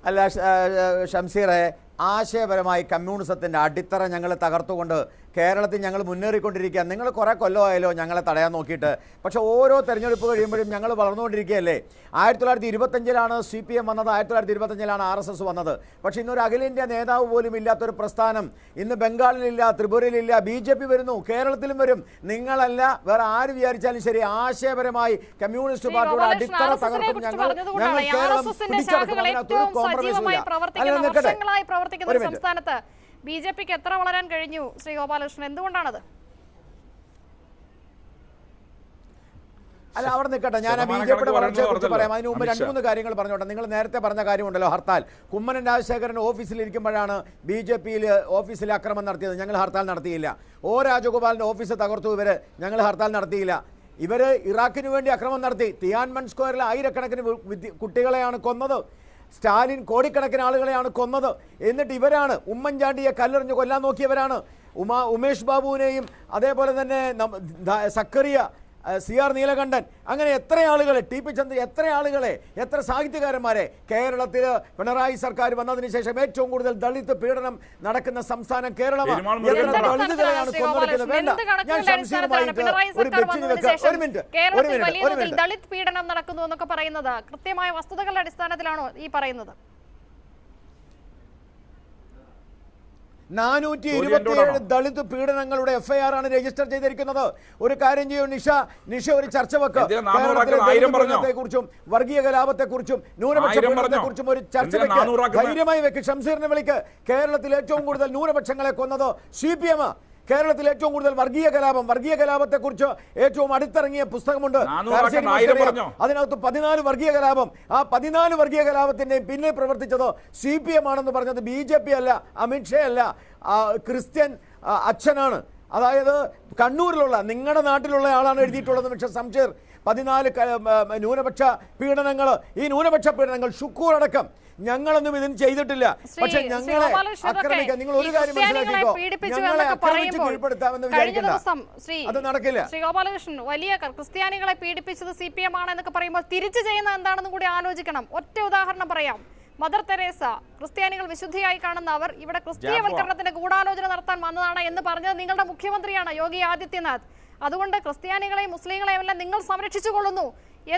അല്ല ഷംസീറെ, ആശയപരമായി കമ്മ്യൂണിസത്തിൻ്റെ അടിത്തറ ഞങ്ങൾ തകർത്തുകൊണ്ട് കേരളത്തിൽ ഞങ്ങൾ മുന്നേറിക്കൊണ്ടിരിക്കുക. നിങ്ങൾ കുറേ കൊല്ലമായല്ലോ ഞങ്ങളെ തടയാൻ നോക്കിയിട്ട്. പക്ഷേ ഓരോ തെരഞ്ഞെടുപ്പ് കഴിയുമ്പോഴും ഞങ്ങൾ വളർന്നുകൊണ്ടിരിക്കുകയല്ലേ. 1925 CPM വന്നത്, 1925 RSS വന്നത്. പക്ഷേ ഇന്നൊരു അഖിലേന്ത്യാ നേതാവ് പോലും ഇല്ലാത്തൊരു പ്രസ്ഥാനം ഇന്ന് ബംഗാളിലില്ല, ത്രിപുരയിലില്ല. BJP വരുന്നു, കേരളത്തിലും വരും. നിങ്ങളല്ല, വേറെ ആര് വിചാരിച്ചാലും ശരി, ആശയപരമായി കമ്മ്യൂണിസ്റ്റ് പാർട്ടിയുടെ അടിത്തറ തകർക്കും ഞങ്ങൾ. കേരളം പിടിച്ചെടുക്കും. അതിനകത്തൊരു കോംപ്രമൈസും ഇല്ല. സംസ്ഥാനത്ത് BJPക്ക് എത്ര വളരാൻ കഴിഞ്ഞു ശ്രീ ഗോപാലകൃഷ്ണൻ? എന്തുകൊണ്ടാണത്? അല്ല, അവിടെ നിൽക്കട്ടെ. ഞാൻ BJPയുടെ വളർച്ചയെ കുറിച്ച് പറയാം. അതിന് മുമ്പ് 2-3 കാര്യങ്ങൾ പറഞ്ഞോട്ടെ. നിങ്ങൾ നേരത്തെ പറഞ്ഞ കാര്യമുണ്ടല്ലോ, ഹർത്താൽ. കുമ്മനം രാജശേഖരൻ ഓഫീസിലിരിക്കുമ്പോഴാണ് BJPയിൽ ഓഫീസിൽ അക്രമം നടത്തിയത്. ഞങ്ങൾ ഹർത്താൽ നടത്തിയില്ല. രാജഗോപാലിൻ്റെ ഓഫീസ് തകർത്തു ഇവർ. ഞങ്ങൾ ഹർത്താൽ നടത്തിയില്ല. ഇവർ ഇറാഖിന് വേണ്ടി അക്രമം നടത്തി. തിയാൻമൻ സ്ക്വയറിൽ ആയിരക്കണക്കിന് കുട്ടികളെയാണ് കൊന്നത്. സ്റ്റാലിൻ കോടിക്കണക്കിന് ആളുകളെയാണ് കൊന്നത്. എന്നിട്ട് ഇവരാണ് ഉമ്മൻചാണ്ടിയെ കല്ലെറിഞ്ഞ് കൊല്ലാൻ നോക്കിയവരാണ്. ഉമേഷ് ബാബുവിനെയും അതേപോലെ തന്നെ സക്കറിയ, CR നീലകണ്ഠൻ, അങ്ങനെ എത്ര ആളുകളെ, TP ചന്ദ്രൻ, എത്ര ആളുകളെ, എത്ര സാഹിത്യകാരന്മാരെ. കേരളത്തിൽ പിണറായി സർക്കാർ വന്നതിന് ശേഷം ഏറ്റവും കൂടുതൽ ദളിത് പീഡനം നടക്കുന്ന സംസ്ഥാനം കേരളമാണ്. ദളിതുകളെയാണ് കൊന്നെടുക്കുന്നത്. വേണ്ട, ഞാൻ ശംസീറുമായിട്ട് ദളിത് പീഡനം നടക്കുന്നു എന്നൊക്കെ പറയുന്നത് കൃത്യമായ വസ്തുതകളുടെ അടിസ്ഥാനത്തിലാണോ ഈ പറയുന്നത്? 427 ദളിത് പീഡനങ്ങളുടെ FIR ആണ് രജിസ്റ്റർ ചെയ്തിരിക്കുന്നത്. ഒരു കാര്യം ചെയ്യൂ നിഷ, ഒരു ചർച്ച വെക്ക്. കുറിച്ചും വർഗീയ കലാപത്തെക്കുറിച്ചും ന്യൂനപക്ഷ പീഡനത്തെക്കുറിച്ചും ഒരു ചർച്ച വെക്ക്. ധൈര്യമായി വെക്ക്. ഷംസീറിനെ വിളിക്ക്. കേരളത്തിൽ ഏറ്റവും കൂടുതൽ ന്യൂനപക്ഷങ്ങളെ കൊന്നത് CPM. കേരളത്തിൽ ഏറ്റവും കൂടുതൽ വർഗീയ കലാപത്തെക്കുറിച്ച് ഏറ്റവും അടുത്തിറങ്ങിയ പുസ്തകമുണ്ട്. അതിനകത്ത് 14 വർഗീയ കലാപം. ആ 14 വർഗീയ കലാപത്തിൻ്റെയും പിന്നിൽ പ്രവർത്തിച്ചത് CPM ആണെന്ന് പറഞ്ഞത് BJP അല്ല, അമിത്ഷാ അല്ല, ക്രിസ്ത്യൻ അച്ഛനാണ്. അതായത് കണ്ണൂരിലുള്ള, നിങ്ങളുടെ നാട്ടിലുള്ള ആളാണ് എഴുതിയിട്ടുള്ളത്. പക്ഷേ ശംസീർ 14 ന്യൂനപക്ഷ പീഡനങ്ങൾ, ഈ ന്യൂനപക്ഷ പീഡനങ്ങൾ ഷുക്കൂർ അടക്കം ഞങ്ങളൊന്നും ഇതിന് ചെയ്തിട്ടില്ല. പക്ഷെ ഞങ്ങളെ ആക്രമിക്കാൻ നിങ്ങൾ ഒരു കാര്യം മനസ്സിലാക്കിക്കോ, ഞങ്ങളെ ആക്രമിച്ച് കീഴ്പ്പെടുത്താമെന്ന് വിചാരിക്കണ്ട. അത് നടക്കില്ല. ശ്രീ ഗോപാലകൃഷ്ണൻ, വലിയ ക്രിസ്ത്യാനികളെ പീഡിപ്പിച്ചത് CPM ആണെന്നൊക്കെ പറയുമ്പോൾ തിരിച്ചു ചെയ്യുന്ന എന്താണെന്നും കൂടി ആലോചിക്കണം. ഒറ്റ ഉദാഹരണം പറയാം. മദർ തെരേസ, ക്രിസ്ത്യാനികൾ വിശുദ്ധിയായി കാണുന്ന അവർ ഇവിടെ ക്രിസ്തീയവൽക്കരണത്തിന്റെ ഗൂഢാലോചന നടത്താൻ വന്നതാണ് എന്ന് പറഞ്ഞത് നിങ്ങളുടെ മുഖ്യമന്ത്രിയാണ് യോഗി ആദിത്യനാഥ്. അതുകൊണ്ട് ക്രിസ്ത്യാനികളെയും മുസ്ലിങ്ങളെയും എല്ലാം നിങ്ങൾ സംരക്ഷിച്ചു കൊള്ളുന്നു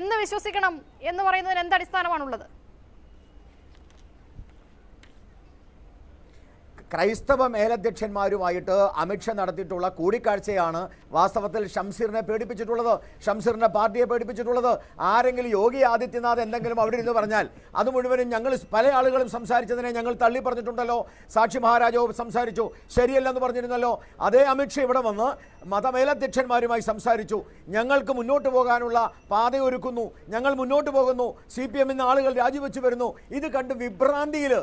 എന്ന് വിശ്വസിക്കണം എന്ന് പറയുന്നതിന് എന്ത് അടിസ്ഥാനമാണുള്ളത്? ക്രൈസ്തവ മേലധ്യക്ഷന്മാരുമായിട്ട് അമിത്ഷാ നടത്തിയിട്ടുള്ള കൂടിക്കാഴ്ചയാണ് വാസ്തവത്തിൽ ഷംസീറിനെ പേടിപ്പിച്ചിട്ടുള്ളത്, ഷംസീറിൻ്റെ പാർട്ടിയെ പേടിപ്പിച്ചിട്ടുള്ളത്. ആരെങ്കിലും യോഗി ആദിത്യനാഥ് എന്തെങ്കിലും അവിടെ ഇരുന്ന് പറഞ്ഞാൽ അത് മുഴുവനും ഞങ്ങൾ പല ആളുകളും സംസാരിച്ചതിനെ ഞങ്ങൾ തള്ളി പറഞ്ഞിട്ടുണ്ടല്ലോ. സാക്ഷി മഹാരാജാവ് സംസാരിച്ചു, ശരിയല്ലെന്ന് പറഞ്ഞിരുന്നല്ലോ. അതേ അമിത്ഷാ ഇവിടെ വന്ന് മതമേലധ്യക്ഷന്മാരുമായി സംസാരിച്ചു. ഞങ്ങൾക്ക് മുന്നോട്ട് പോകാനുള്ള പാതയൊരുക്കുന്നു, ഞങ്ങൾ മുന്നോട്ട് പോകുന്നു, CPM ആളുകൾ രാജിവെച്ച് വരുന്നു. ഇത് കണ്ട് വിഭ്രാന്തിയിൽ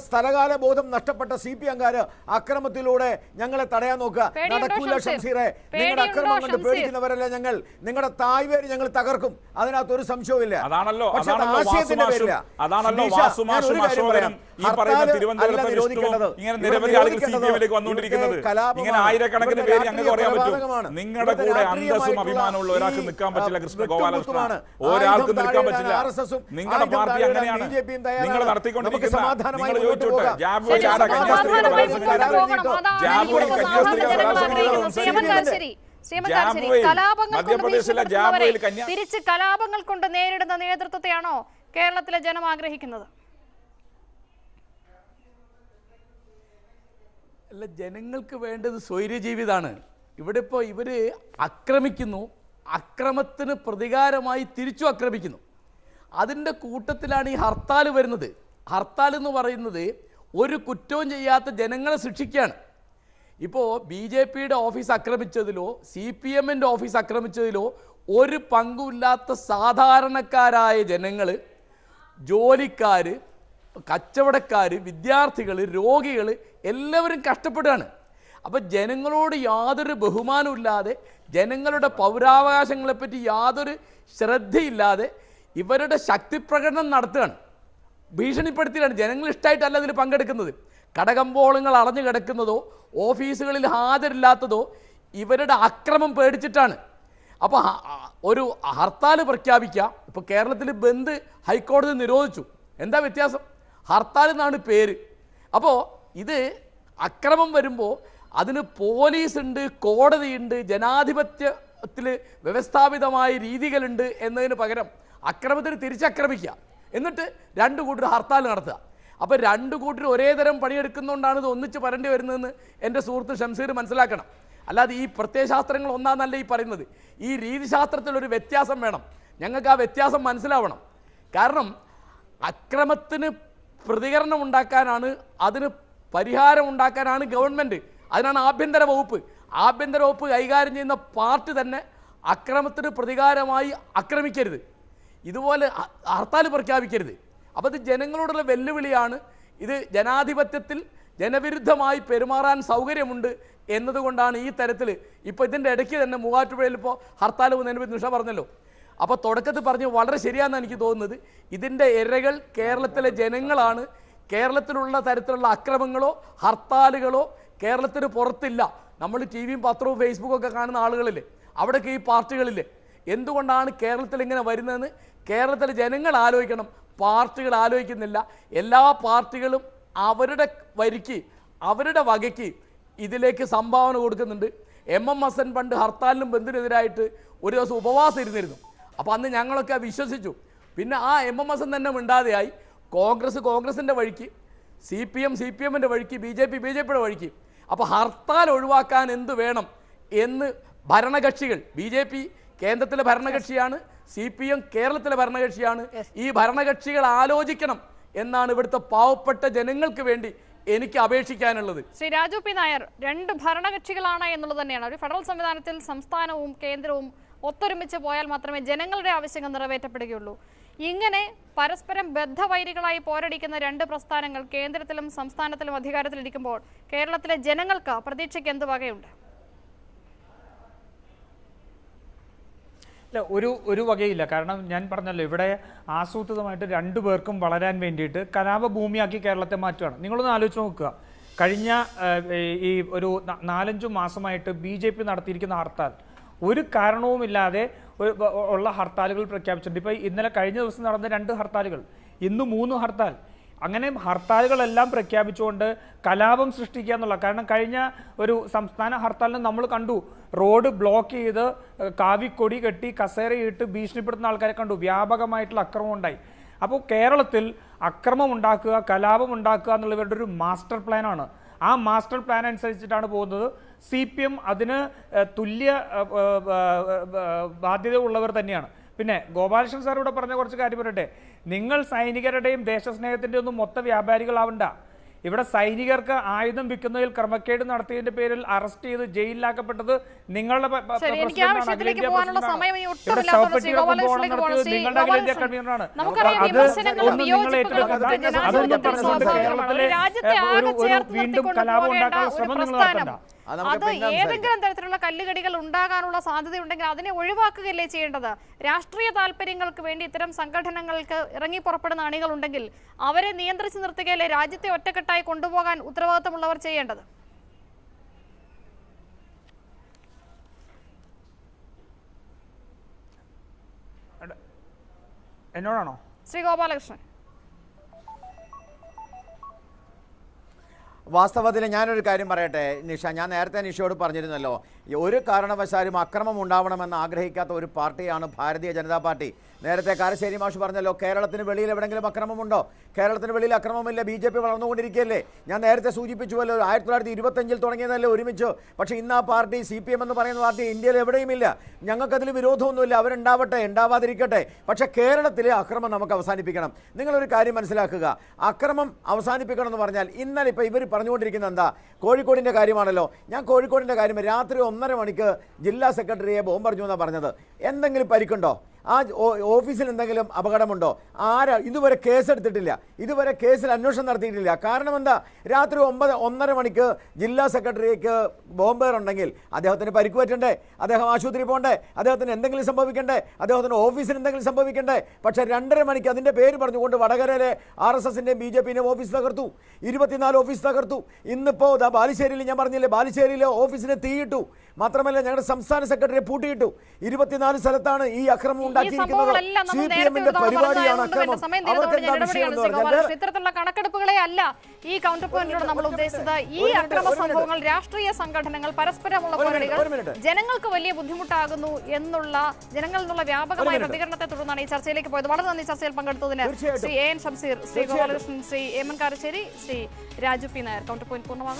സ്ഥലകാല ബോധം നഷ്ടപ്പെട്ട CPM-കാർ അക്രമത്തിലൂടെ ഞങ്ങളെ തടയാൻ നോക്കുക. നടക്കൂല ഷംസീറെ. നിങ്ങളുടെ അക്രമം കണ്ട് പേടിക്കുന്നവരല്ല ഞങ്ങൾ. നിങ്ങളുടെ തായ്വേര് ഞങ്ങൾ തകർക്കും, അതിനകത്ത് ഒരു സംശയവുമില്ല. പക്ഷെ ആശയത്തിന്റെ പേരില്ല. നിങ്ങളുടെ കൂടെ അന്തസ്സും അഭിമാനമുള്ള ഒരാൾക്ക് നിൽക്കാൻ പറ്റില്ല. കൃഷ്ണ ഗോപാലകൃഷ്ണൻ, ഒരാൾക്ക് നിൽക്കാൻ പറ്റില്ല. നിങ്ങളുടെ പാർട്ടി അങ്ങനെയാണ് നിങ്ങൾ നടത്തിക്കൊണ്ടിരിക്കുന്നത്. നിങ്ങൾ ചോദിച്ചോട്ടെ, തിരിച്ച് കലാപങ്ങൾ കൊണ്ട് നേരിടുന്ന നേതൃത്വത്തെയാണോ കേരളത്തിലെ ജനം ആഗ്രഹിക്കുന്നത്? അല്ല, ജനങ്ങൾക്ക് വേണ്ടത് സ്വൈര്യജീവിതമാണ്. ഇവിടെ ഇപ്പോൾ ഇവർ ആക്രമിക്കുന്നു, അക്രമത്തിന് പ്രതികാരമായി തിരിച്ചു ആക്രമിക്കുന്നു. അതിൻ്റെ കൂട്ടത്തിലാണ് ഈ ഹർത്താൽ വരുന്നത്. ഹർത്താൽ എന്ന് പറയുന്നത് ഒരു കുറ്റവും ചെയ്യാത്ത ജനങ്ങളെ ശിക്ഷിക്കുകയാണ്. ഇപ്പോൾ BJPയുടെ ഓഫീസ് ആക്രമിച്ചതിലോ CPMൻ്റെ ഓഫീസ് ആക്രമിച്ചതിലോ ഒരു പങ്കുമില്ലാത്ത സാധാരണക്കാരായ ജനങ്ങൾ, ജോലിക്കാർ, കച്ചവടക്കാർ, വിദ്യാർത്ഥികൾ, രോഗികൾ എല്ലാവരും കഷ്ടപ്പെടുകയാണ്. അപ്പോൾ ജനങ്ങളോട് യാതൊരു ബഹുമാനമില്ലാതെ, ജനങ്ങളുടെ പൗരാവകാശങ്ങളെപ്പറ്റി യാതൊരു ശ്രദ്ധയില്ലാതെ ഇവരുടെ ശക്തിപ്രകടനം നടത്തുകയാണ്, ഭീഷണിപ്പെടുത്തിയാണ്. ജനങ്ങൾ ഇഷ്ടമായിട്ടല്ല ഇതിൽ പങ്കെടുക്കുന്നത്. കടകമ്പോളങ്ങൾ അടഞ്ഞു കിടക്കുന്നതോ ഓഫീസുകളിൽ ഹാജരില്ലാത്തതോ ഇവരുടെ അക്രമം പേടിച്ചിട്ടാണ്. അപ്പോൾ ഒരു ഹർത്താൽ പ്രഖ്യാപിക്കുക. ഇപ്പോൾ കേരളത്തിൽ ബന്ദ് ഹൈക്കോടതി നിരോധിച്ചു. എന്താ വ്യത്യാസം? ഹർത്താൽ എന്നാണ് പേര്. അപ്പോൾ ഇത് അക്രമം വരുമ്പോൾ അതിന് പോലീസുണ്ട്, കോടതിയുണ്ട്, ജനാധിപത്യത്തിൽ വ്യവസ്ഥാപിതമായ രീതികളുണ്ട് എന്നതിന് പകരം അക്രമത്തിന് തിരിച്ചക്രമിക്കുക, എന്നിട്ട് രണ്ടു കൂട്ടർ ഹർത്താൽ നടത്തുക. അപ്പോൾ രണ്ടു കൂട്ടർ ഒരേ തരം പണിയെടുക്കുന്നതുകൊണ്ടാണ് ഇത് ഒന്നിച്ച് പറയേണ്ടി വരുന്നതെന്ന് എൻ്റെ സുഹൃത്ത് ഷംസീർ മനസ്സിലാക്കണം. അല്ലാതെ ഈ പ്രത്യയശാസ്ത്രങ്ങൾ ഒന്നാന്നല്ല ഈ പറയുന്നത്. ഈ രീതിശാസ്ത്രത്തിലൊരു വ്യത്യാസം വേണം. ഞങ്ങൾക്ക് ആ വ്യത്യാസം മനസ്സിലാവണം. കാരണം അക്രമത്തിന് പ്രതികരണം ഉണ്ടാക്കാനാണ്, അതിന് പരിഹാരം ഉണ്ടാക്കാനാണ് ഗവൺമെൻറ്, അതിനാണ് ആഭ്യന്തര വകുപ്പ്. ആഭ്യന്തര വകുപ്പ് കൈകാര്യം ചെയ്യുന്ന പാർട്ടി തന്നെ അക്രമത്തിന് പ്രതികാരമായി ആക്രമിക്കരുത്, ഇതുപോലെ ഹർത്താൽ പ്രഖ്യാപിക്കരുത്. അപ്പോൾ ഇത് ജനങ്ങളോടുള്ള വെല്ലുവിളിയാണ്. ഇത് ജനാധിപത്യത്തിൽ ജനവിരുദ്ധമായി പെരുമാറാൻ സൗകര്യമുണ്ട് എന്നതുകൊണ്ടാണ് ഈ തരത്തിൽ. ഇപ്പോൾ ഇതിൻ്റെ ഇടയ്ക്ക് തന്നെ മൂവാറ്റുപുഴയിൽ ഇപ്പോൾ ഹർത്താൽ വന്നതിന് നിഷ പറഞ്ഞല്ലോ. അപ്പോൾ തുടക്കത്തിൽ പറഞ്ഞ് വളരെ ശരിയാണെന്ന് എനിക്ക് തോന്നുന്നത്. ഇതിൻ്റെ ഇരകൾ കേരളത്തിലെ ജനങ്ങളാണ്. കേരളത്തിലുള്ള തരത്തിലുള്ള അക്രമങ്ങളോ ഹർത്താലുകളോ കേരളത്തിന് പുറത്തില്ല. നമ്മൾ TVയും പത്രവും ഫേസ്ബുക്കും ഒക്കെ കാണുന്ന ആളുകളില്ലേ, അവിടെയൊക്കെ ഈ പാർട്ടികളില്ലേ. എന്തുകൊണ്ടാണ് കേരളത്തിൽ ഇങ്ങനെ വരുന്നതെന്ന് കേരളത്തിലെ ജനങ്ങൾ ആലോചിക്കണം, പാർട്ടികൾ ആലോചിക്കുന്നില്ല. എല്ലാ പാർട്ടികളും അവരുടെ വരിക്ക്, അവരുടെ വകയ്ക്ക് ഇതിലേക്ക് സംഭാവന കൊടുക്കുന്നുണ്ട്. MM ഹസൻ പണ്ട് ഹർത്താലിനും ബന്ദിനെതിരായിട്ട് ഒരു ദിവസം ഉപവാസം ഇരുന്നിരുന്നു. അപ്പോൾ അന്ന് ഞങ്ങളൊക്കെ വിശ്വസിച്ചു. പിന്നെ ആ MM ഹസൻ തന്നെ മിണ്ടാതെയായി. കോൺഗ്രസിൻ്റെ വഴിക്ക്, CPMൻ്റെ വഴിക്ക്, BJPയുടെ വഴിക്ക്. അപ്പോൾ ഹർത്താൽ ഒഴിവാക്കാൻ എന്ത് വേണം എന്ന് ഭരണകക്ഷികൾ, BJP കേന്ദ്രത്തിലെ ഭരണകക്ഷിയാണ്, CPM കേരളത്തിലെ ഭരണകക്ഷിയാണ്, ഈ ഭരണകക്ഷികൾ ആലോചിക്കണം എന്നാണ് ഇവിടുത്തെ പാവപ്പെട്ട ജനങ്ങൾക്ക് വേണ്ടി എനിക്ക് അപേക്ഷിക്കാനുള്ളത്. ശ്രീ രാജു പി നായർ, രണ്ട് ഭരണകക്ഷികളാണ് എന്നുള്ളത് തന്നെയാണ്. ഒരു ഫെഡറൽ സംവിധാനത്തിൽ സംസ്ഥാനവും കേന്ദ്രവും ഒത്തൊരുമിച്ച് പോയാൽ മാത്രമേ ജനങ്ങളുടെ ആവശ്യങ്ങൾ നിറവേറ്റപ്പെടുകയുള്ളൂ. ഇങ്ങനെ പരസ്പരം ബദ്ധവൈരികളായി പോരടിക്കുന്ന രണ്ട് പ്രസ്ഥാനങ്ങൾ കേന്ദ്രത്തിലും സംസ്ഥാനത്തിലും അധികാരത്തിലിരിക്കുമ്പോൾ കേരളത്തിലെ ജനങ്ങൾക്ക് പ്രതീക്ഷയ്ക്ക് എന്ത് വകയുണ്ട്? ഇല്ല, ഒരു വകയില്ല. കാരണം ഞാൻ പറഞ്ഞല്ലോ, ഇവിടെ ആസൂത്രിതമായിട്ട് രണ്ടു പേർക്കും വളരാൻ വേണ്ടിയിട്ട് കലാപഭൂമിയാക്കി കേരളത്തെ മാറ്റുകയാണ്. നിങ്ങളൊന്ന് ആലോചിച്ച് നോക്കുക. കഴിഞ്ഞ ഈ ഒരു 4-5 മാസമായിട്ട് BJP നടത്തിയിരിക്കുന്ന ഹർത്താൽ ഒരു കാരണവുമില്ലാതെ ഉള്ള ഹർത്താലുകൾ പ്രഖ്യാപിച്ചിട്ടുണ്ട്. ഇപ്പോൾ ഇന്നലെ കഴിഞ്ഞ ദിവസം നടന്ന 2 ഹർത്താലുകൾ, ഇന്ന് 3 ഹർത്താൽ. അങ്ങനെ ഹർത്താലുകളെല്ലാം പ്രഖ്യാപിച്ചുകൊണ്ട് കലാപം സൃഷ്ടിക്കുക എന്നുള്ള. കാരണം കഴിഞ്ഞ ഒരു സംസ്ഥാന ഹർത്താലിന് നമ്മൾ കണ്ടു, റോഡ് ബ്ലോക്ക് ചെയ്ത് കാവിക്കൊടി കെട്ടി കസേരയിട്ട് ഭീഷണിപ്പെടുത്തുന്ന ആൾക്കാരെ കണ്ടു. വ്യാപകമായിട്ടുള്ള അക്രമം ഉണ്ടായി. അപ്പോൾ കേരളത്തിൽ അക്രമം ഉണ്ടാക്കുക, കലാപം ഉണ്ടാക്കുക എന്നുള്ളവരുടെ ഒരു മാസ്റ്റർ പ്ലാനാണ്. ആ മാസ്റ്റർ പ്ലാൻ അനുസരിച്ചിട്ടാണ് പോകുന്നത്. CPM അതിന് തുല്യ ബാധ്യത ഉള്ളവർ തന്നെയാണ്. പിന്നെ ഗോപാലകൃഷ്ണൻ സാർ ഇവിടെ പറഞ്ഞ കുറച്ച് കാര്യം പറയട്ടെ. നിങ്ങൾ സൈനികരുടെയും ദേശസ്നേഹത്തിൻ്റെ ഒന്നും മൊത്ത വ്യാപാരികളാവണ്ട. ഇവിടെ സൈനികർക്ക് ആയുധം വിൽക്കുന്നതിൽ ക്രമക്കേട് നടത്തിയതിന്റെ പേരിൽ അറസ്റ്റ് ചെയ്ത് ജയിലിലാക്കപ്പെട്ടത് നിങ്ങളുടെ വീണ്ടും കലാപം ഉണ്ടാക്കാൻ ശ്രമം നിങ്ങൾ നടത്തണ്ട. അത് ഏതെങ്കിലും തരത്തിലുള്ള കല്ലുകടികൾ ഉണ്ടാകാനുള്ള സാധ്യതയുണ്ടെങ്കിൽ അതിനെ ഒഴിവാക്കുകയല്ലേ ചെയ്യേണ്ടത്? രാഷ്ട്രീയ താല്പര്യങ്ങൾക്ക് വേണ്ടി ഇത്തരം സംഘടനകൾക്ക് ഇറങ്ങി പുറപ്പെടുന്ന അണികളുണ്ടെങ്കിൽ അവരെ നിയന്ത്രിച്ചു നിർത്തുകയല്ലേ രാജ്യത്തെ ഒറ്റക്കെട്ടായി കൊണ്ടുപോകാൻ ഉത്തരവാദിത്തമുള്ളവർ ചെയ്യേണ്ടത്? എന്നോടാണോ? ശ്രീ ഗോപാലകൃഷ്ണൻ. വാസ്തവത്തിൽ ഞാനൊരു കാര്യം പറയട്ടെ നിഷ, ഞാൻ നേരത്തെ നിഷയോട് പറഞ്ഞിരുന്നല്ലോ, ഒരു കാരണവശാലും അക്രമം ഉണ്ടാവണമെന്ന് ആഗ്രഹിക്കാത്ത ഒരു പാർട്ടിയാണ് ഭാരതീയ ജനതാ പാർട്ടി. നേരത്തെ കാരശ്ശേരി മാഷ് പറഞ്ഞല്ലോ, കേരളത്തിന് വെളിയിൽ എവിടെയെങ്കിലും അക്രമമുണ്ടോ? കേരളത്തിന് വെളിയിൽ അക്രമമില്ല. BJP വളർന്നുകൊണ്ടിരിക്കുകയല്ലേ. ഞാൻ നേരത്തെ സൂചിപ്പിച്ചുവല്ലോ, 1925 തുടങ്ങിയതല്ലേ ഒരുമിച്ച്. പക്ഷേ ഇന്ന് ആ പാർട്ടി CPM എന്ന് പറയുന്ന പാർട്ടി ഇന്ത്യയിൽ എവിടെയുമില്ല. ഞങ്ങൾക്കതിൽ വിരോധമൊന്നുമില്ല, അവരുണ്ടാവട്ടെ, ഉണ്ടാവാതിരിക്കട്ടെ. പക്ഷേ കേരളത്തിലെ അക്രമം നമുക്ക് അവസാനിപ്പിക്കണം. നിങ്ങളൊരു കാര്യം മനസ്സിലാക്കുക, അക്രമം അവസാനിപ്പിക്കണം എന്ന് പറഞ്ഞാൽ ഇന്നലെ ഇപ്പോൾ ഇവർ പറഞ്ഞുകൊണ്ടിരിക്കുന്നത് എന്താ? കോഴിക്കോടിൻ്റെ കാര്യമാണല്ലോ. ഞാൻ കോഴിക്കോടിൻ്റെ കാര്യം, രാത്രി 1:30 മണിക്ക് ജില്ലാ സെക്രട്ടറിയെ ബോംബറിഞ്ഞു എന്നാണ് പറഞ്ഞത്. എന്തെങ്കിലും പരിക്കുണ്ടോ? ആ ഓഫീസിൽ എന്തെങ്കിലും അപകടമുണ്ടോ? ഇതുവരെ കേസെടുത്തിട്ടില്ല, ഇതുവരെ കേസിൽ അന്വേഷണം നടത്തിയിട്ടില്ല. കാരണം എന്താ? രാത്രി 1:30 മണിക്ക് ജില്ലാ സെക്രട്ടറിക്ക് ബോംബേറുണ്ടെങ്കിൽ അദ്ദേഹത്തിന് പരിക്ക് പറ്റണ്ടേ? അദ്ദേഹം ആശുപത്രി പോകണ്ടേ? അദ്ദേഹത്തിന് എന്തെങ്കിലും സംഭവിക്കണ്ടേ? അദ്ദേഹത്തിന് ഓഫീസിൽ എന്തെങ്കിലും സംഭവിക്കണ്ടേ? പക്ഷേ 2:30 മണിക്ക് അതിൻ്റെ പേര് പറഞ്ഞുകൊണ്ട് വടകരയിലെ RSSൻ്റെയും BJPൻ്റെയും ഓഫീസ് തകർത്തു, 24 ഓഫീസ് തകർത്തു. ഇന്നിപ്പോൾ ബാലുശ്ശേരിയിൽ, ഞാൻ പറഞ്ഞില്ലേ, ബാലുശ്ശേരിയിലെ ഓഫീസിനെ തീയിട്ടു. മാത്രമല്ല ഞങ്ങളുടെ സംസ്ഥാന സെക്രട്ടറിയെ പൂട്ടിയിട്ടു. 24 സ്ഥലത്താണ് ഈ അക്രമം ഉണ്ടാക്കിയിരിക്കുന്നത്. CPM-ന്റെ പരിപാടിയാണ് അക്രമം. ഇത്തരത്തിലുള്ള കണക്കെടുപ്പുകളെ അല്ല ഈ കൗണ്ടർ പോയിന്റിലൂടെ നമ്മൾ ഉദ്ദേശിച്ചത്. ഈ അക്രമ സംഭവങ്ങൾ രാഷ്ട്രീയ സംഘടനകൾ പരസ്പരമുള്ള പോരാളികൾ ജനങ്ങൾക്ക് വലിയ ബുദ്ധിമുട്ടാകുന്നു എന്നുള്ള ജനങ്ങളിൽ നിന്നുള്ള വ്യാപകമായ പ്രതികരണത്തെ തുടർന്നാണ് ഈ ചർച്ചയിലേക്ക് പോയത്. വളരെ നന്ദി ചർച്ചയിൽ പങ്കെടുത്തതിന് Shri AN Shamseer, Shri Gopalakrishnan, Shri M N Karassery, Shri Raju P. Nair. Counter point പൂർണ്ണമാകും.